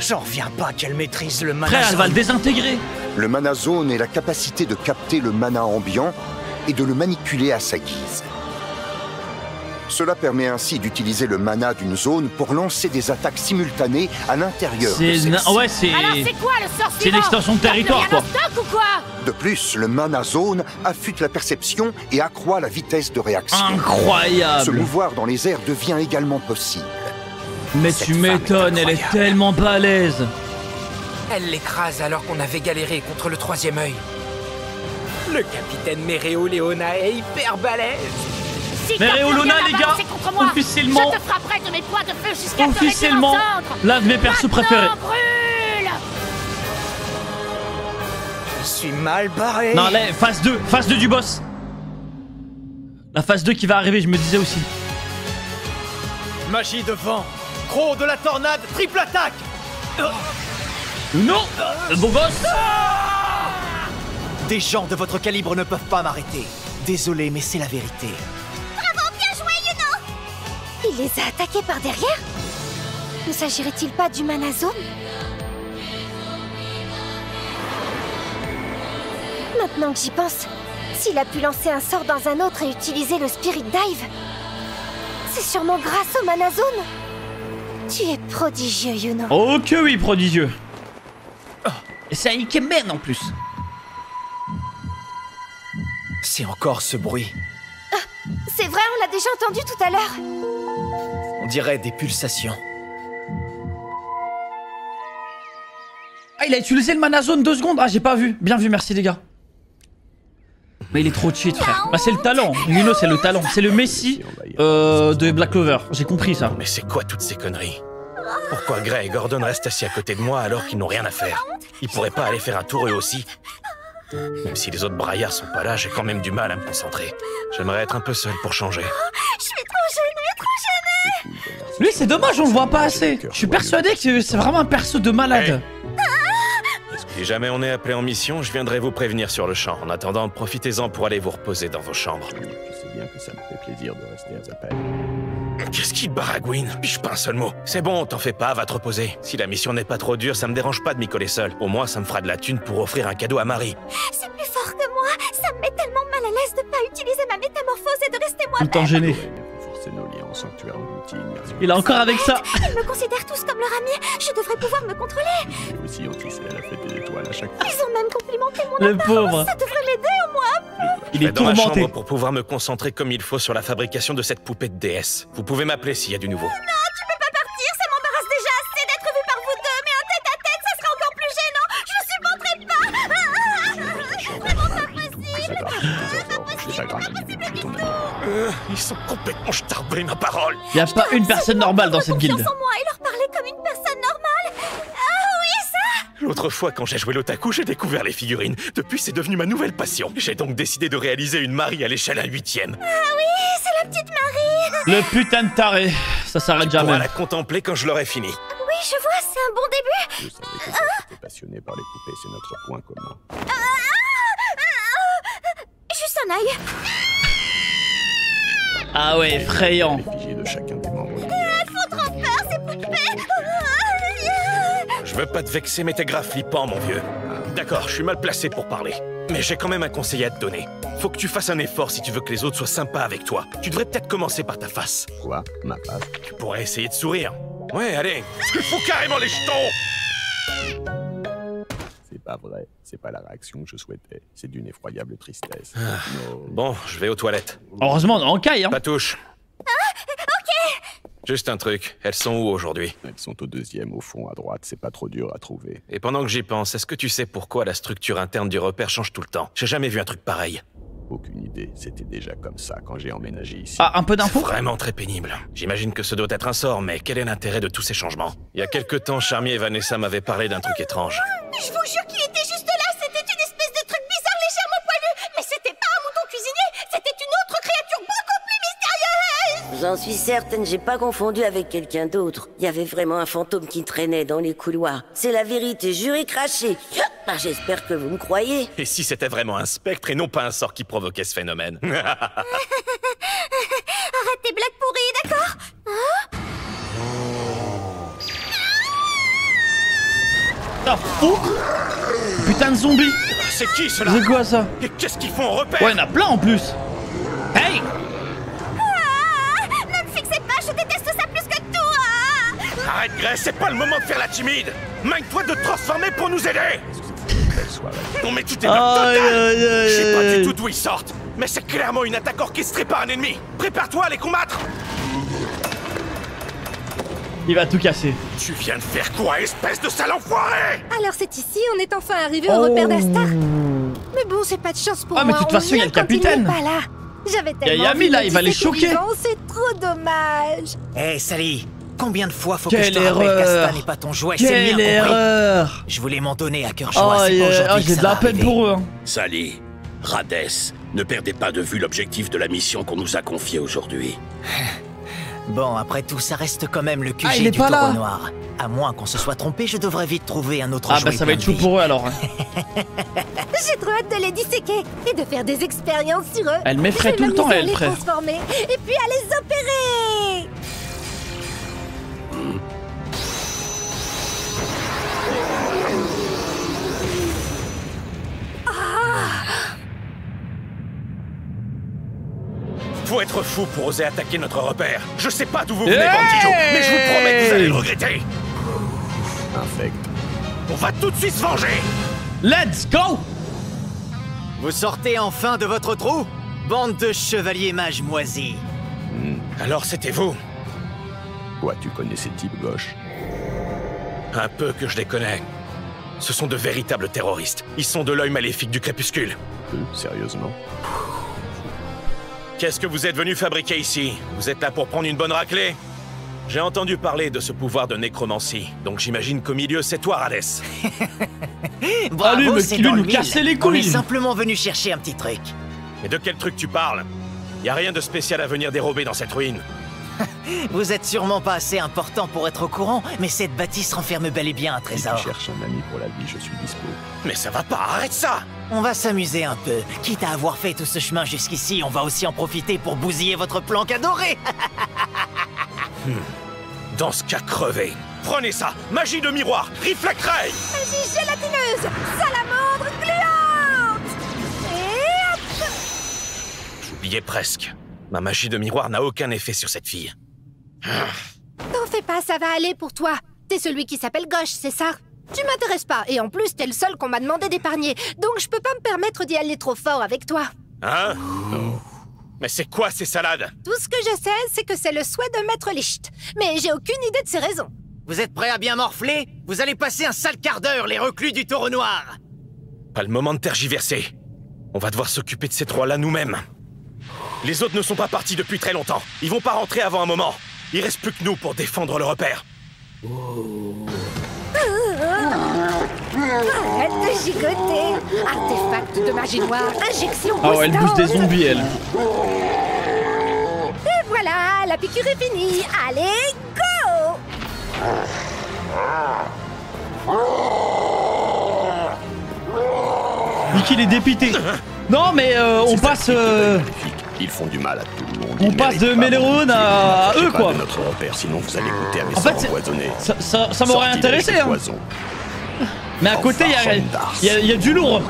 J'en reviens pas qu'elle maîtrise le mana. Frère, elle va le désintégrer. Le mana zone est la capacité de capter le mana ambiant et de le manipuler à sa guise. Cela permet ainsi d'utiliser le mana d'une zone pour lancer des attaques simultanées à l'intérieur de celle-ci. Ouais, c'est... Alors c'est quoi le sort C'est l'extension de territoire, quoi. Ou quoi? De plus, le mana zone affûte la perception et accroît la vitesse de réaction. Incroyable! Se mouvoir dans les airs devient également possible. Mais tu m'étonnes, elle est tellement balèze. Elle l'écrase alors qu'on avait galéré contre le troisième œil. Le capitaine Méréoléona est hyper balèze. Si Méréoléona, les gars, officiellement, je te frapperai de mes poings de feu jusqu'à officiellement, l'un de mes persos préférés. Brûle! Je suis mal barré. Non, là, phase 2 du boss. La phase 2 qui va arriver, je me disais aussi. Magie de vent, croc de la tornade, triple attaque. Non, le beau boss. Des gens de votre calibre ne peuvent pas m'arrêter. Désolé, mais c'est la vérité. Bravo, bien joué, Yuno. Il les a attaqués par derrière? Ne s'agirait-il pas du Mana Zone? Maintenant que j'y pense, s'il a pu lancer un sort dans un autre et utiliser le Spirit Dive, c'est sûrement grâce au Mana Zone. Tu es prodigieux, Yuno. Oh que oui, prodigieux. Et c'est un Ikemen en plus. C'est encore ce bruit. C'est vrai, on l'a déjà entendu tout à l'heure. On dirait des pulsations. Ah, il a utilisé le Mana Zone 2 secondes. Ah, j'ai pas vu. Bien vu, merci les gars. Mais il est trop cheat, frère. Bah, c'est le talent. Yuno, c'est le talent. C'est le Messi de Black Clover. J'ai compris ça. Mais c'est quoi toutes ces conneries? Pourquoi Gray et Gordon restent assis à côté de moi alors qu'ils n'ont rien à faire? Ils pourraient pas aller faire un tour eux aussi? Même si les autres braillards sont pas là, j'ai quand même du mal à me concentrer. J'aimerais être un peu seul pour changer. Je suis trop gênée, Lui, c'est dommage, on le voit pas assez. Je suis persuadé que c'est vraiment un perso de malade. Si jamais on est appelé en mission, je viendrai vous prévenir sur le champ. En attendant, profitez-en pour aller vous reposer dans vos chambres. Je sais bien que ça me fait plaisir de rester à Zappel. Qu'est-ce qu'il baragouine? Piche pas un seul mot. C'est bon, t'en fais pas, va te reposer. Si la mission n'est pas trop dure, ça me dérange pas de m'y coller seul. Au moins, ça me fera de la thune pour offrir un cadeau à Marie. C'est plus fort que moi. Ça me met tellement mal à l'aise de pas utiliser ma métamorphose et de rester moi-même. Tout le temps gêné. Nos liens en sanctuaire routine. Il est encore avec ça. Ils me considèrent tous comme leur ami. Je devrais pouvoir me contrôler. Vous aussi ont tissé à la fête des étoiles à chaque fois. Ils ont même complimenté mon Le apparence. pauvre. Ça devrait m'aider au moins. Il est dans ma tourmenté. chambre pour pouvoir me concentrer comme il faut sur la fabrication de cette poupée de déesse. Vous pouvez m'appeler s'il y a du nouveau. Non, tu peux pas partir. Ça m'embarrasse déjà assez d'être vu par vous deux. Mais en tête à tête, ça sera encore plus gênant. Je supporterai pas. Vraiment pas possible. Ils sont complètement starbés, ma parole. Y a pas une personne normale dans cette guilde. Confiance en moi et leur parler comme une personne normale. Ah oui, ça. L'autre fois, quand j'ai joué l'otaku, j'ai découvert les figurines. Depuis, c'est devenu ma nouvelle passion. J'ai donc décidé de réaliser une Marie à l'échelle 1/8. Ah oui, c'est la petite Marie. Le putain de taré. Ça s'arrête jamais. On va la contempler quand je l'aurai fini. Oui, je vois, c'est un bon début. Je savais que tu étais passionné par les poupées, c'est notre point commun. Juste un œil. Ah ouais, effrayant. De chacun des membres. Faut trop peur, ces poupées. Je veux pas te vexer, mais t'es grave flippant, mon vieux. D'accord, je suis mal placé pour parler. Mais j'ai quand même un conseil à te donner. Faut que tu fasses un effort si tu veux que les autres soient sympas avec toi. Tu devrais peut-être commencer par ta face. Quoi? Ma face? Tu pourrais essayer de sourire. Ouais, allez. Je te fous carrément les jetons. C'est pas vrai. C'est pas la réaction que je souhaitais. C'est d'une effroyable tristesse. Bon, je vais aux toilettes. Heureusement, on est en caille, hein. Pas touche. Ok. Juste un truc. Elles sont où aujourd'hui? Elles sont au deuxième, au fond, à droite. C'est pas trop dur à trouver. Et pendant que j'y pense, est-ce que tu sais pourquoi la structure interne du repère change tout le temps? J'ai jamais vu un truc pareil. Aucune idée. C'était déjà comme ça quand j'ai emménagé ici. Ah, un peu d'infos? Vraiment très pénible. J'imagine que ce doit être un sort, mais quel est l'intérêt de tous ces changements? Il y a quelque temps, Charmier et Vanessa m'avaient parlé d'un truc étrange. Je vous jure qu'il était juste là. C'était une espèce de truc bizarre légèrement poilu. Mais c'était pas un mouton cuisinier. C'était une autre créature beaucoup plus mystérieuse. J'en suis certaine, j'ai pas confondu avec quelqu'un d'autre. Il y avait vraiment un fantôme qui traînait dans les couloirs. C'est la vérité, juré craché. Ah, j'espère que vous me croyez. Et si c'était vraiment un spectre et non pas un sort qui provoquait ce phénomène? Arrête tes blagues pourries, d'accord? Hein? Ah, fou. Putain de zombie. C'est qui cela? C'est quoi ça? Et qu'est-ce qu'ils font en repère? Ouais, il y en a plein en plus. Hey! Ne me fixez pas, je déteste ça plus que tout. Arrête, Grace, c'est pas le moment de faire la timide. Mine-toi de te transformer pour nous aider. Non mais tout est total. Je sais pas du tout d'où ils sortent, mais c'est clairement une attaque orchestrée par un ennemi. Prépare-toi à les combattre. Il va tout casser. Tu viens de faire quoi, espèce de sale enfoiré? Alors c'est ici, on est enfin arrivé au repère d'Astar. Mais bon, c'est pas de chance pour moi. Ah mais de toute façon, il y a le capitaine. Pas là. J'avais tellement Yami là, il va les choquer. C'est trop dommage. Hé, Sally, Combien de fois faut que je Quelle te rappelle erreur. qu'Asta n'est pas ton jouet, c'est Quelle le mien, compris? erreur. Je voulais m'en donner à cœur Oh, joie, c'est pas aujourd'hui j'ai que de ça la va peine arriver. pour eux. Hein. Sally, Rades, ne perdez pas de vue l'objectif de la mission qu'on nous a confiée aujourd'hui. Bon, après tout, ça reste quand même le Ah, QG il est du pas Taureau là. Noir. À moins qu'on se soit trompé, je devrais vite trouver un autre Ah jouet bah ça va plein être de chaud vie. pour eux alors. Hein. J'ai trop hâte de les disséquer et de faire des expériences sur eux. Elle m'effraie Je vais tout le temps, m'amuser à elle, les frère. transformer et puis à les opérer. Faut être fou pour oser attaquer notre repère. Je sais pas d'où vous venez, Bandijo, mais je vous promets que vous allez le regretter. Infect. On va tout de suite se venger. Let's go. Vous sortez enfin de votre trou? Bande de chevaliers mages moisis. Alors c'était vous? Toi, tu connais ces types gauche? Un peu que je les connais. Ce sont de véritables terroristes. Ils sont de l'œil maléfique du crépuscule. Sérieusement? Qu'est-ce que vous êtes venu fabriquer ici? Vous êtes là pour prendre une bonne raclée? J'ai entendu parler de ce pouvoir de nécromancie, donc j'imagine qu'au milieu c'est toi, Rades. Bravo, lui, mais c'est qui dans lui le nous mille. cassait les On est couilles. simplement venu chercher un petit truc. Mais de quel truc tu parles? Y a rien de spécial à venir dérober dans cette ruine. Vous êtes sûrement pas assez important pour être au courant, mais cette bâtisse renferme bel et bien un Si trésor. tu cherches un ami pour la vie, je suis dispo. Mais ça va pas, arrête ça! On va s'amuser un peu. Quitte à avoir fait tout ce chemin jusqu'ici, on va aussi en profiter pour bousiller votre planque adorée. Dans ce cas, crevez. Prenez ça! Magie de miroir! Reflect Ray! Magie gélatineuse, salamandre gluante. Et hop. J'oubliais presque. Ma magie de miroir n'a aucun effet sur cette fille. T'en fais pas, ça va aller pour toi. T'es celui qui s'appelle Gauche, c'est ça? Tu m'intéresses pas, et en plus, t'es le seul qu'on m'a demandé d'épargner, donc je peux pas me permettre d'y aller trop fort avec toi. Hein? Mais c'est quoi ces salades? Tout ce que je sais, c'est que c'est le souhait de Maître Licht, mais j'ai aucune idée de ses raisons. Vous êtes prêts à bien morfler? Vous allez passer un sale quart d'heure, les reclus du Taureau Noir. Pas le moment de tergiverser. On va devoir s'occuper de ces trois-là nous-mêmes. Les autres ne sont pas partis depuis très longtemps. Ils vont pas rentrer avant un moment. Il reste plus que nous pour défendre le repère. Arrête de gigoter. Artefact de magie noire, injection Ah ouais, elle booste des zombies, elle. Et voilà, la piqûre est finie. Allez, go! Mickey, il est dépité. Non, mais on passe. Ils font du mal à tout le monde. On Ils passe de méritent pas Méléone mon à aide. eux, Pas quoi. de notre repère, sinon vous allez goûter à mes En sorts fait, empoisonnés. ça m'aurait Sortilège intéressé, de hein. poison. Mais à côté, il y a du lourd.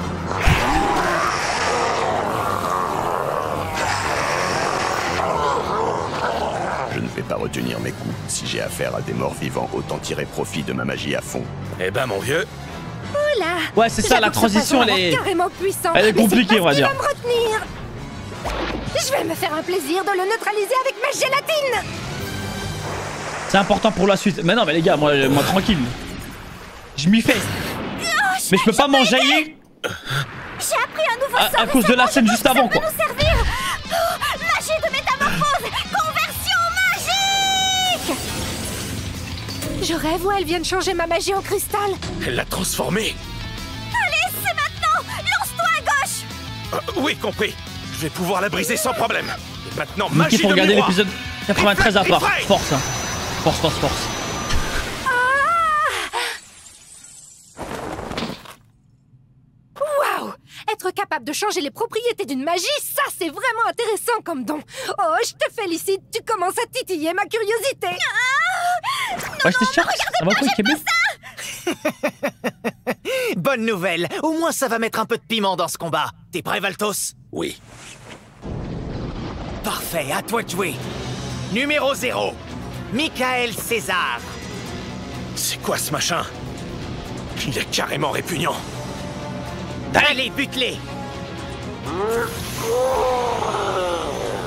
Je ne vais pas retenir mes coups. Si j'ai affaire à des morts vivants, autant tirer profit de ma magie à fond. Eh ben, mon vieux. Oula! Ouais, c'est ça, la transition, elle est. Carrément puissant. Elle est mais compliquée, c'est pas on va ce qui dire. va me retenir. Je vais me faire un plaisir de le neutraliser avec ma gélatine. C'est important pour la suite. Mais non, mais les gars, moi tranquille. Je m'y fais. Mais je peux pas m'enjailler J'ai appris un nouveau sort à cause de la scène juste avant, quoi. nous servir. Oh, magie de métamorphose, conversion magique. Je rêve où elle vient de changer ma magie en cristal. Elle l'a transformé. Allez, c'est maintenant. Lance-toi à gauche. Oui, compris. Je vais pouvoir la briser sans problème. Et maintenant, Mickey, magie faut de regarder miroir. l'épisode 93 à part. Reflect. Force, hein. Force. Waouh! Être capable de changer les propriétés d'une magie, ça c'est vraiment intéressant comme don. Oh, je te félicite, tu commences à titiller ma curiosité. Ouais, je te cherche. Ça va quoi, Kébé? Bonne nouvelle, au moins ça va mettre un peu de piment dans ce combat. T'es prêt, Valtos? Oui. Parfait, à toi de jouer. Numéro 0, Michael César. C'est quoi ce machin? Il est carrément répugnant. Allez, bute-les.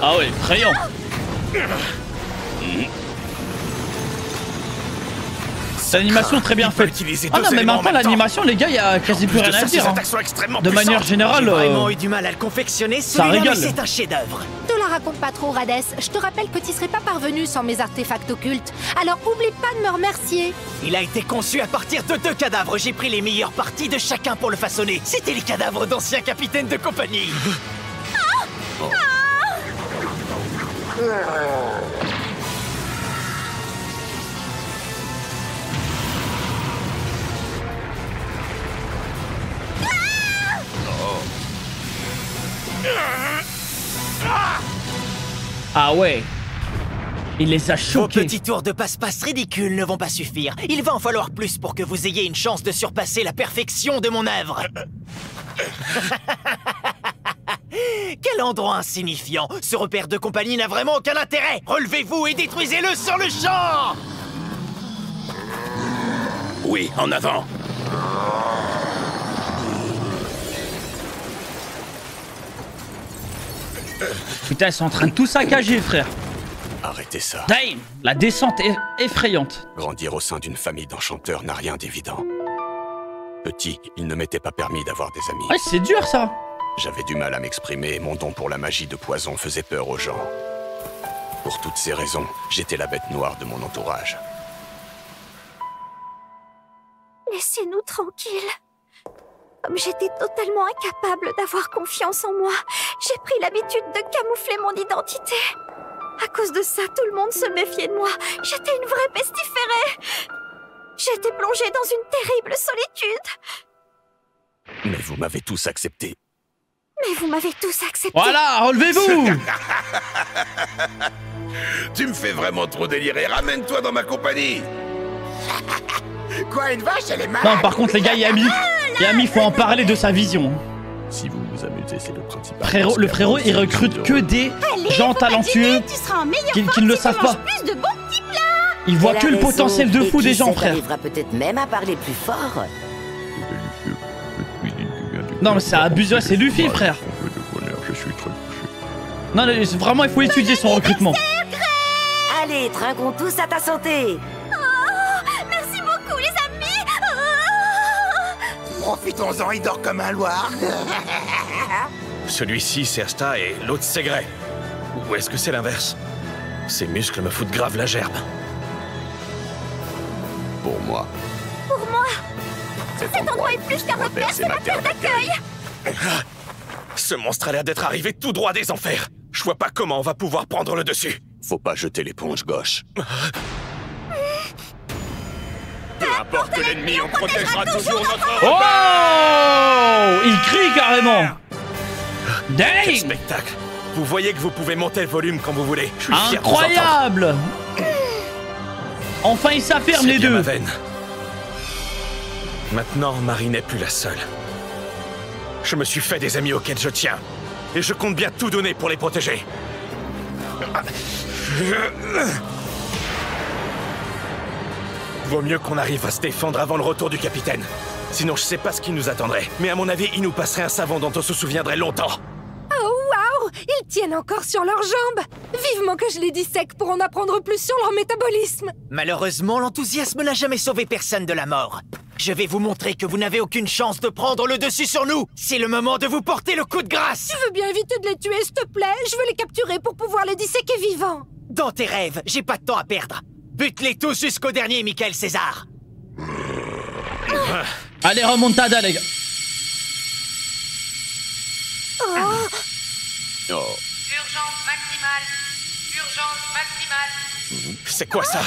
Ah ouais, crayon. C'est l'animation très bien faite. Ah non, mais maintenant l'animation, les gars, il y a quasi plus rien à dire. Hein. De manière générale, J'ai vraiment eu du mal à le confectionner, ça celui-là, mais régale. c'est un chef-d'œuvre. De la raconte pas trop, Radès. Je te rappelle que tu serais pas parvenu sans mes artefacts occultes. Alors oublie pas de me remercier. Il a été conçu à partir de 2 cadavres. J'ai pris les meilleures parties de chacun pour le façonner. C'était les cadavres d'anciens capitaines de compagnie. Ah ouais. Il les a choqués. Vos petits tours de passe-passe ridicules ne vont pas suffire. Il va en falloir plus pour que vous ayez une chance de surpasser la perfection de mon œuvre. Quel endroit insignifiant. Ce repère de compagnie n'a vraiment aucun intérêt. Relevez-vous et détruisez-le sur le champ. Oui, en avant. Putain, ils sont en train de tout saccager, frère. Arrêtez ça. Damn, la descente est effrayante. Grandir au sein d'une famille d'enchanteurs n'a rien d'évident. Petit, il ne m'était pas permis d'avoir des amis. Ouais, c'est dur, ça. J'avais du mal à m'exprimer et mon don pour la magie de poison faisait peur aux gens. Pour toutes ces raisons, j'étais la bête noire de mon entourage. Laissez-nous tranquilles. Comme j'étais totalement incapable d'avoir confiance en moi, j'ai pris l'habitude de camoufler mon identité. À cause de ça, tout le monde se méfiait de moi. J'étais une vraie pestiférée. J'étais plongée dans une terrible solitude. Mais vous m'avez tous accepté. Mais vous m'avez tous accepté. Voilà, relevez-vous. Tu me fais vraiment trop délirer. Ramène-toi dans ma compagnie. Quoi, une vache, elle est malade? Non, par contre, les gars, Yami, faut en parler de sa vision. Si vous vous amusez, c'est le principal. Le frérot, il recrute que des gens talentueux qui ne le savent pas. Il voit que le potentiel de fou des gens, frère. Il arrivera peut-être même à parler plus fort. Non, mais c'est abusé, c'est Luffy, frère. Non, mais vraiment, il faut étudier son recrutement. Allez, trinquons tous à ta santé. Merci beaucoup, les amis. Profitons-en, il dort comme un loir. Celui-ci, c'est Asta et l'autre, c'est Gray. Ou est-ce que c'est l'inverse? Ces muscles me foutent grave la gerbe. Pour moi. Pour moi, cet endroit est plus qu'un repère, c'est ma terre d'accueil. Ce monstre a l'air d'être arrivé tout droit des enfers. Je vois pas comment on va pouvoir prendre le dessus. Faut pas jeter l'éponge gauche. Peu importe l'ennemi, on protégera toujours notre Oh, repère. il crie carrément. Dang. Quel spectacle. Vous voyez que vous pouvez monter le volume quand vous voulez. Je suis fier de vous entendre. Incroyable. Enfin, ils s'affirment les bien deux. ma veine. Maintenant, Marie n'est plus la seule. Je me suis fait des amis auxquels je tiens. Et je compte bien tout donner pour les protéger. Vaut mieux qu'on arrive à se défendre avant le retour du capitaine. Sinon, je sais pas ce qui nous attendrait. Mais à mon avis, il nous passerait un savon dont on se souviendrait longtemps. Oh waouh, ils tiennent encore sur leurs jambes. Vivement que je les dissèque pour en apprendre plus sur leur métabolisme. Malheureusement, l'enthousiasme n'a jamais sauvé personne de la mort. Je vais vous montrer que vous n'avez aucune chance de prendre le dessus sur nous. C'est le moment de vous porter le coup de grâce. Tu veux bien éviter de les tuer, s'il te plaît? Je veux les capturer pour pouvoir les disséquer vivants. Dans tes rêves, j'ai pas de temps à perdre. Bute-les tous jusqu'au dernier, Michael César. Allez, remontada, les gars. Urgence maximale. Urgence maximale. C'est quoi ça?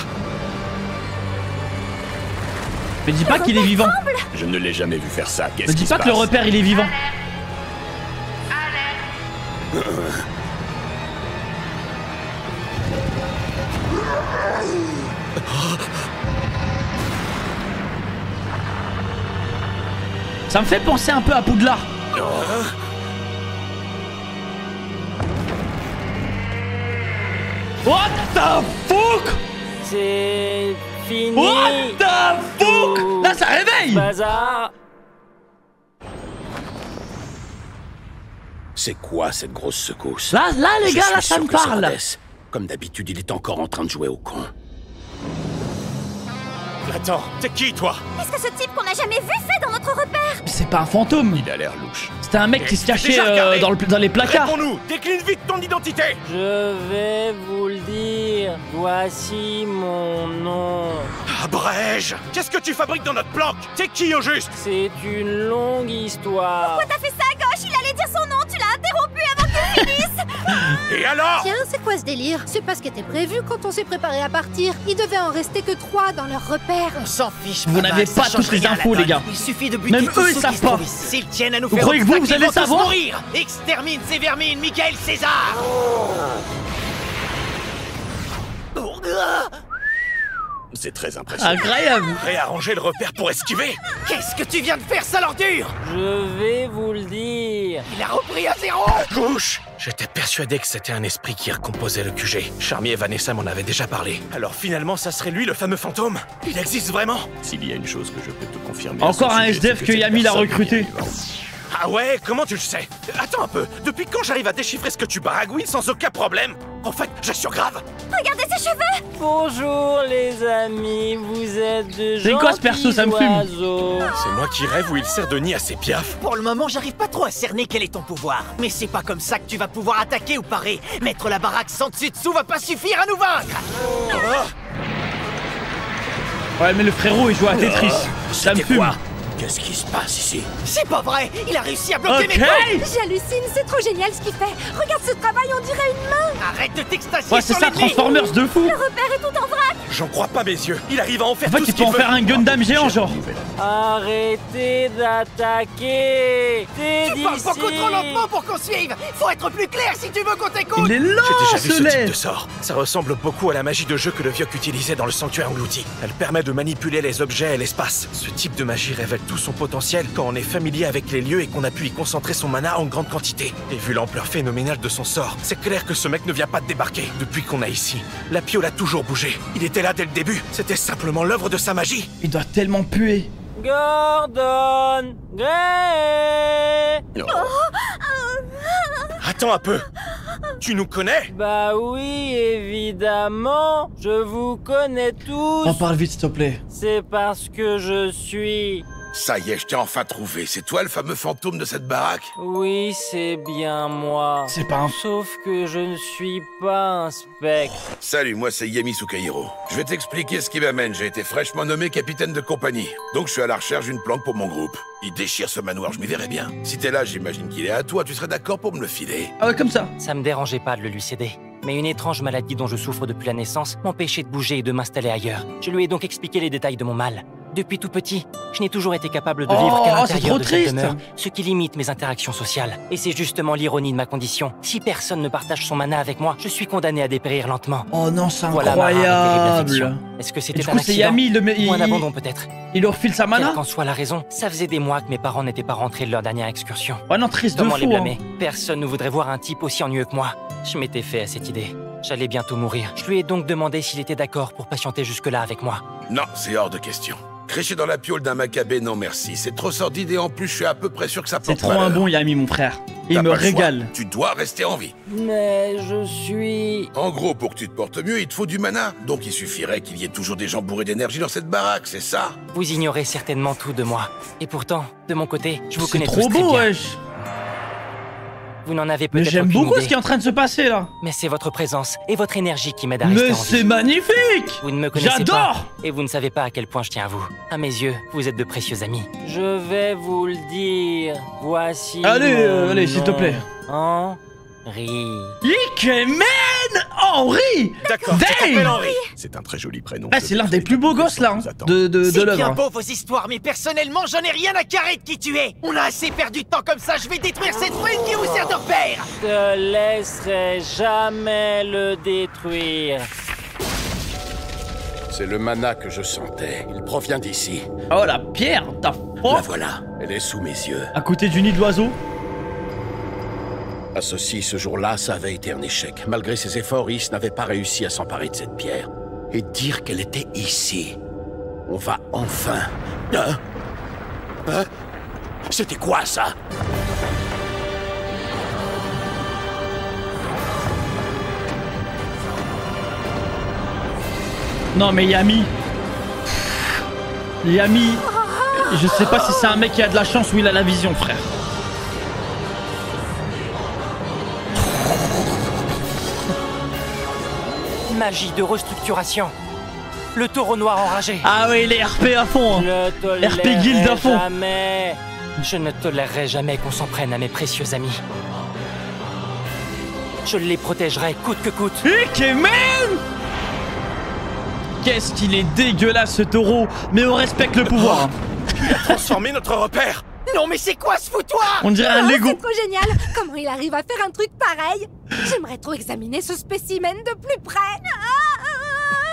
Me dis pas qu'il est vivant. Je ne l'ai jamais vu faire ça. Qu'est-ce Me dis pas que le repère, il est vivant. Ça me fait penser un peu à Poudlard. What the fuck? C'est fini. What the fuck? Là, ça réveille. Bazar. C'est quoi cette grosse secousse? Là, les gars, là, ça me parle. Comme d'habitude, il est encore en train de jouer au con. Attends, t'es qui, toi? Qu'est-ce que ce type qu'on n'a jamais vu fait dans notre repère? C'est pas un fantôme. Il a l'air louche. C'était un mec qui se cachait déjà dans les placards. Réponds-nous! Décline vite ton identité! Je vais vous le dire. Voici mon nom. Ah, Brège! Qu'est-ce que tu fabriques dans notre planque? T'es qui, au juste? C'est une longue histoire. Pourquoi t'as fait ça, Gauche? Il allait dire son nom, tu l'as interrompu avant qu'il finisse. Et alors? Tiens, c'est quoi ce délire? C'est pas ce qui était prévu quand on s'est préparé à partir. Il devait en rester que 3 dans leur repère. On s'en fiche. Vous n'avez pas toutes les infos, les gars. Il suffit de buter Même tous eux, ils ceux savent qui se pas. trouvent ici. S'ils tiennent à nous Vous faire croyez que vous obstacle, allez ils vont tous savoir? mourir. Extermine ces vermines, Michael César. C'est très impressionnant. Incroyable. Réarranger le repère pour esquiver? Qu'est-ce que tu viens de faire, sale ordure? Je vais vous le dire. Il a repris à 0. Gauche! J'étais persuadé que c'était un esprit qui recomposait le QG. Charmy et Vanessa m'en avaient déjà parlé. Alors finalement, ça serait lui, le fameux fantôme? Il existe vraiment? S'il y a une chose que je peux te confirmer... Encore un à ce sujet, SDF c'est que cette Yami l'a personne recruté. est vivante. Ah ouais? Comment tu le sais? Attends un peu, depuis quand j'arrive à déchiffrer ce que tu baragouines sans aucun problème? En fait, j'assure grave! Regardez ses cheveux. Bonjour les amis, vous êtes de C'est quoi ce perso? Ça me fume. oiseaux. C'est moi qui rêve où il sert de nid à ses piafs. Pour le moment, j'arrive pas trop à cerner quel est ton pouvoir. Mais c'est pas comme ça que tu vas pouvoir attaquer ou parer. Mettre la baraque sans dessus-dessous va pas suffire à nous vaincre. Ouais, mais le frérot, il joue à Tetris. Ça me fume. Qu'est-ce qui se passe ici? C'est pas vrai. Il a réussi à bloquer mes coups. J'hallucine, c'est trop génial ce qu'il fait. Regarde ce travail, on dirait une main. Arrête de t'extasier Ouais, c'est sur ça, l'ennemi. Transformers de fou. Le repère est tout en vrac. J'en crois pas mes yeux. Il arrive à en faire En fait, tout ce il peut qu'il en veut. faire un Gundam géant, genre. Arrêtez d'attaquer. T'es Tu parles d'ici. beaucoup trop lentement pour qu'on suive. Faut être plus clair si tu veux qu'on t'écoute. Il est lent, J'ai déjà vu ce lait. type de sort. Ça ressemble beaucoup à la magie de jeu que le Vieux utilisait dans le sanctuaire englouti. Elle permet de manipuler les objets et l'espace. Ce type de magie révèle tout son potentiel quand on est familier avec les lieux et qu'on a pu y concentrer son mana en grande quantité. Et vu l'ampleur phénoménale de son sort, c'est clair que ce mec ne vient pas de débarquer. Depuis qu'on a ici, la piole a toujours bougé. Il était là dès le début. C'était simplement l'œuvre de sa magie. Il doit tellement puer. Gordon Grey. Attends un peu. Tu nous connais? Bah oui, évidemment. Je vous connais tous. On parle vite, s'il te plaît. C'est parce que je suis... Ça y est, je t'ai enfin trouvé. C'est toi le fameux fantôme de cette baraque? Oui, c'est bien moi. C'est pas un... Sauf que je ne suis pas un spectre. Salut, moi c'est Yami Sukahiro. Je vais t'expliquer ce qui m'amène. J'ai été fraîchement nommé capitaine de compagnie. Donc je suis à la recherche d'une planque pour mon groupe. Il déchire ce manoir, je m'y verrai bien. Si t'es là, j'imagine qu'il est à toi. Tu serais d'accord pour me le filer? Ah ouais, comme ça. Ça me dérangeait pas de le lui céder. Mais une étrange maladie dont je souffre depuis la naissance m'empêchait de bouger et de m'installer ailleurs. Je lui ai donc expliqué les détails de mon mal. Depuis tout petit, je n'ai toujours été capable de vivre qu'à l'intérieur de cette demeure, ce qui limite mes interactions sociales. Et c'est justement l'ironie de ma condition. Si personne ne partage son mana avec moi, je suis condamné à dépérir lentement. Oh non, c'est Voilà ma rare et terrible incroyable. affliction. Est-ce que c'était Du un coup, c'est accident Yami, ou un abandon peut-être? Il leur file sa mana? Quelle qu'en soit la raison, ça faisait des mois que mes parents n'étaient pas rentrés de leur dernière excursion. Ouais, non, triste de Comment les fou. blâmer? Personne ne voudrait voir un type aussi ennuyeux que moi. Je m'étais fait à cette idée. J'allais bientôt mourir. Je lui ai donc demandé s'il était d'accord pour patienter jusque-là avec moi. Non, c'est hors de question. Crécher dans la piole d'un macabé, non merci. C'est trop sordide et en plus, je suis à peu près sûr que ça C'est porte trop malheur. un bon Yami, mon frère. Il T'as me pas le choix. régale. Tu dois rester en vie. Mais je suis... En gros, pour que tu te portes mieux, il te faut du mana. Donc il suffirait qu'il y ait toujours des gens bourrés d'énergie dans cette baraque, c'est ça? Vous ignorez certainement tout de moi. Et pourtant, de mon côté, je vous C'est connais trop tous très beau, bien. wesh. Vous n'en avez Mais peut-être j'aime aucune beaucoup idée. ce qui est en train de se passer là. Mais c'est votre présence et votre énergie qui m'aident à rester Mais en vie. c'est magnifique. Vous ne me connaissez J'adore. pas et vous ne savez pas à quel point je tiens à vous. À mes yeux, vous êtes de précieux amis. Je vais vous le dire. Voici mon allez, s'il te nom. plaît. Henri. Ikemen Henri. D'accord, je t'appelle Henri. C'est un très joli prénom. Ah, c'est l'un des plus beaux gosses là, hein, de C'est bien l'œuvre. beau vos histoires, mais personnellement, j'en ai rien à carrer de qui tu es. On a assez perdu de temps comme ça, je vais détruire cette ruine qui vous sert de repère. Je te laisserai jamais le détruire. C'est le mana que je sentais. Il provient d'ici. Oh la pierre, ta La voilà. Elle est sous mes yeux. À côté du nid d'oiseau. À ceci, ce jour-là, ça avait été un échec. Malgré ses efforts, Is n'avait pas réussi à s'emparer de cette pierre. Et dire qu'elle était ici. On va enfin... Hein? C'était quoi, ça? Non mais Yami. Yami, je sais pas si c'est un mec qui a de la chance ou il a la vision, frère. Magie de restructuration. Le taureau noir enragé. Ah oui, les RP à fond. Hein. RP Guild à fond. Jamais. Je ne tolérerai jamais qu'on s'en prenne à mes précieux amis. Je les protégerai coûte que coûte. Man, qu'est-ce qu'il est dégueulasse ce taureau. Mais on respecte le pouvoir. Il a transformé notre repère. Non mais c'est quoi ce foutoir? On dirait un Lego. C'est trop génial. Comment il arrive à faire un truc pareil? J'aimerais trop examiner ce spécimen de plus près.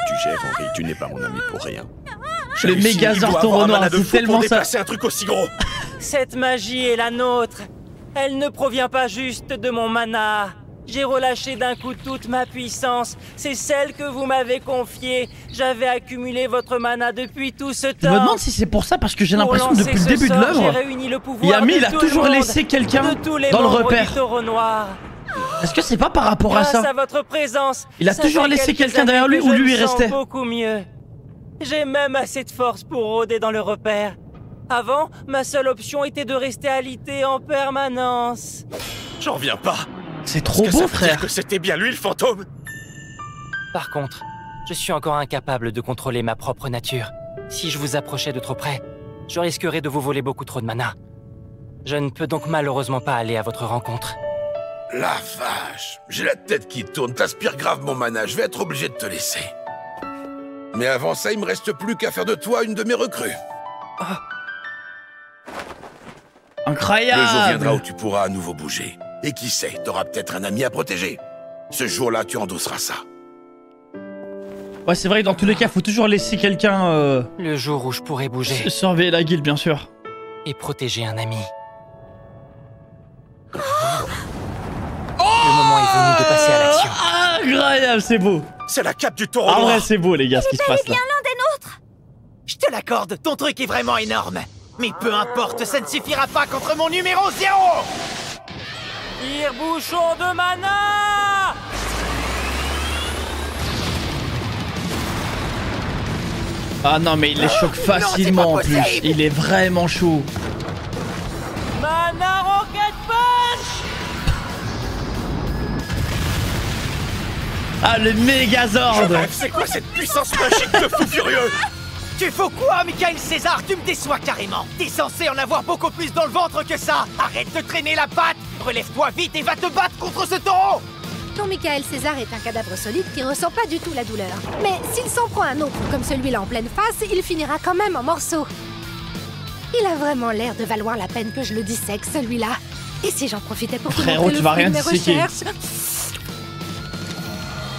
Tu gères, Henri, tu n'es pas mon ami pour rien. Le Mégazord taureau noir, c'est tellement ça. C'est un truc aussi gros. Cette magie est la nôtre. Elle ne provient pas juste de mon mana. J'ai relâché d'un coup toute ma puissance. C'est celle que vous m'avez confiée. J'avais accumulé votre mana depuis tout ce temps. Je me demande si c'est pour ça, parce que j'ai l'impression que depuis le début de l'œuvre, Yami, il a toujours laissé quelqu'un dans le repère. Est-ce que c'est pas par rapport à ça? Grâce à votre présence, il a toujours laissé quelqu'un derrière lui ou lui il restait? Beaucoup mieux. J'ai même assez de force pour rôder dans le repère. Avant, ma seule option était de rester alité en permanence. J'en reviens pas. C'est trop beau, frère. Que c'était bien lui le fantôme. Par contre, je suis encore incapable de contrôler ma propre nature. Si je vous approchais de trop près, je risquerais de vous voler beaucoup trop de mana. Je ne peux donc malheureusement pas aller à votre rencontre. La vache, j'ai la tête qui tourne, t'aspires grave mon mana, je vais être obligé de te laisser. Mais avant ça, il me reste plus qu'à faire de toi une de mes recrues. Incroyable. Le jour viendra où tu pourras à nouveau bouger. Et qui sait, t'auras peut-être un ami à protéger. Ce jour-là, tu endosseras ça. Ouais, c'est vrai que dans tous les cas, faut toujours laisser quelqu'un... Le jour où je pourrai bouger. Surveiller la guilde, bien sûr. Et protéger un ami. Le moment est venu de passer à l'action. Incroyable, c'est beau. C'est la cape du taureau noir. noir. Ouais, c'est beau, les gars, ce qui se passe là. l'un des nôtres. Je te l'accorde, ton truc est vraiment énorme. Mais peu importe, ça ne suffira pas contre mon numéro 0. Tire-bouchon de mana. Ah non, mais il les choque facilement en plus. Il est vraiment chaud. Mana Rocket Punch. Ah, le Mégazord. C'est quoi cette puissance magique de fou furieux? Tu fais quoi, Michael César? Tu me déçois carrément. T'es censé en avoir beaucoup plus dans le ventre que ça. Arrête de traîner la patte. Relève-toi vite et va te battre contre ce taureau. Ton Michael César est un cadavre solide qui ressent pas du tout la douleur. Mais s'il s'en prend un autre comme celui-là en pleine face, il finira quand même en morceaux. Il a vraiment l'air de valoir la peine que je le dissèque, celui-là. Et si j'en profitais pour te montrer le fruit de mes recherches?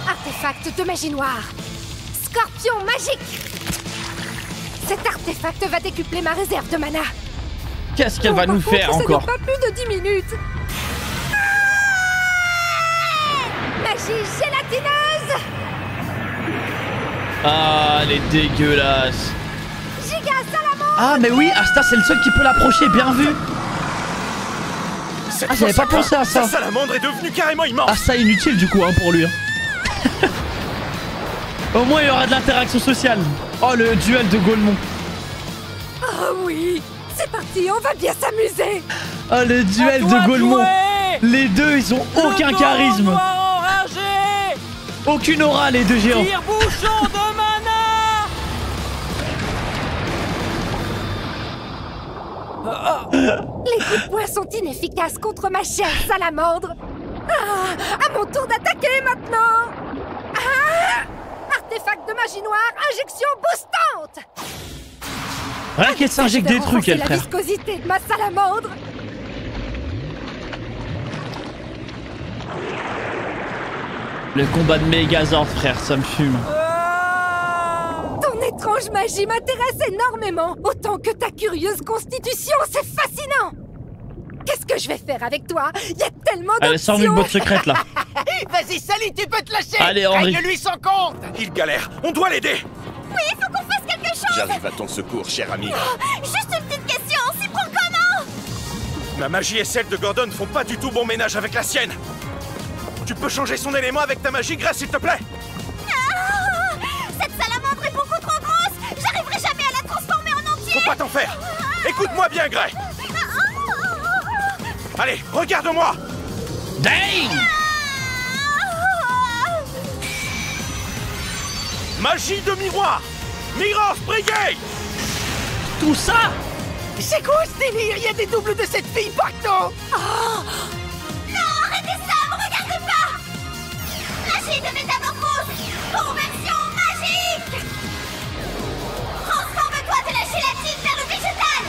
Artefact de magie noire. Scorpion magique. Cet artefact va décupler ma réserve de mana. Qu'est-ce qu'elle va nous faire encore? Ça dure pas plus de 10 minutes. Magie gélatineuse. Ah, elle est dégueulasse. Giga salamandre. Ah, mais oui, Asta, c'est le seul qui peut l'approcher, bien vu. Ah, j'avais pas pensé à ça. Sa salamandre est devenue carrément immense. Ah, ça inutile du coup, hein, pour lui. Au moins, il y aura de l'interaction sociale. Oh, le duel de Golemon. Oh oui, c'est parti, on va bien s'amuser. Oh, le duel de Golemon. Les deux, ils ont aucun charisme. Aucune aura, les deux géants. Tire-bouchon de mana. Les coups de poing sont inefficaces contre ma chère salamandre. Ah, à mon tour d'attaquer maintenant. Ah, artefact de magie noire, injection boostante. Rien qu'elle s'injecte des trucs, elle, frère. La viscosité de ma salamandre. Le combat de Mégazord, frère, ça me fume. Ton étrange magie m'intéresse énormément, autant que ta curieuse constitution, c'est fascinant. Qu'est-ce que je vais faire avec toi? Il y a tellement d'options. Elle sort une botte secrète, là. Vas-y, Sally, tu peux te lâcher. Allez, Henri. Règle-lui son compte. Il galère, on doit l'aider. Oui, il faut qu'on fasse quelque chose. J'arrive à ton secours, cher ami. Juste une petite question, on s'y prend comment? Ma magie et celle de Gordon font pas du tout bon ménage avec la sienne. Tu peux changer son élément avec ta magie, Grace, s'il te plaît? Ah, cette salamandre est beaucoup trop grosse. J'arriverai jamais à la transformer en pas t'en faire. Écoute-moi bien, Grey. Allez, regarde-moi. Dang! Magie de miroir. Mirror Brigade. Tout ça? C'est quoi ce délire? Il y a des doubles de cette fille partout. Oh non, arrêtez ça, me regardez pas. Magie de métamorphose. Conversion magique. Transforme-toi de la gélatine vers le végétal.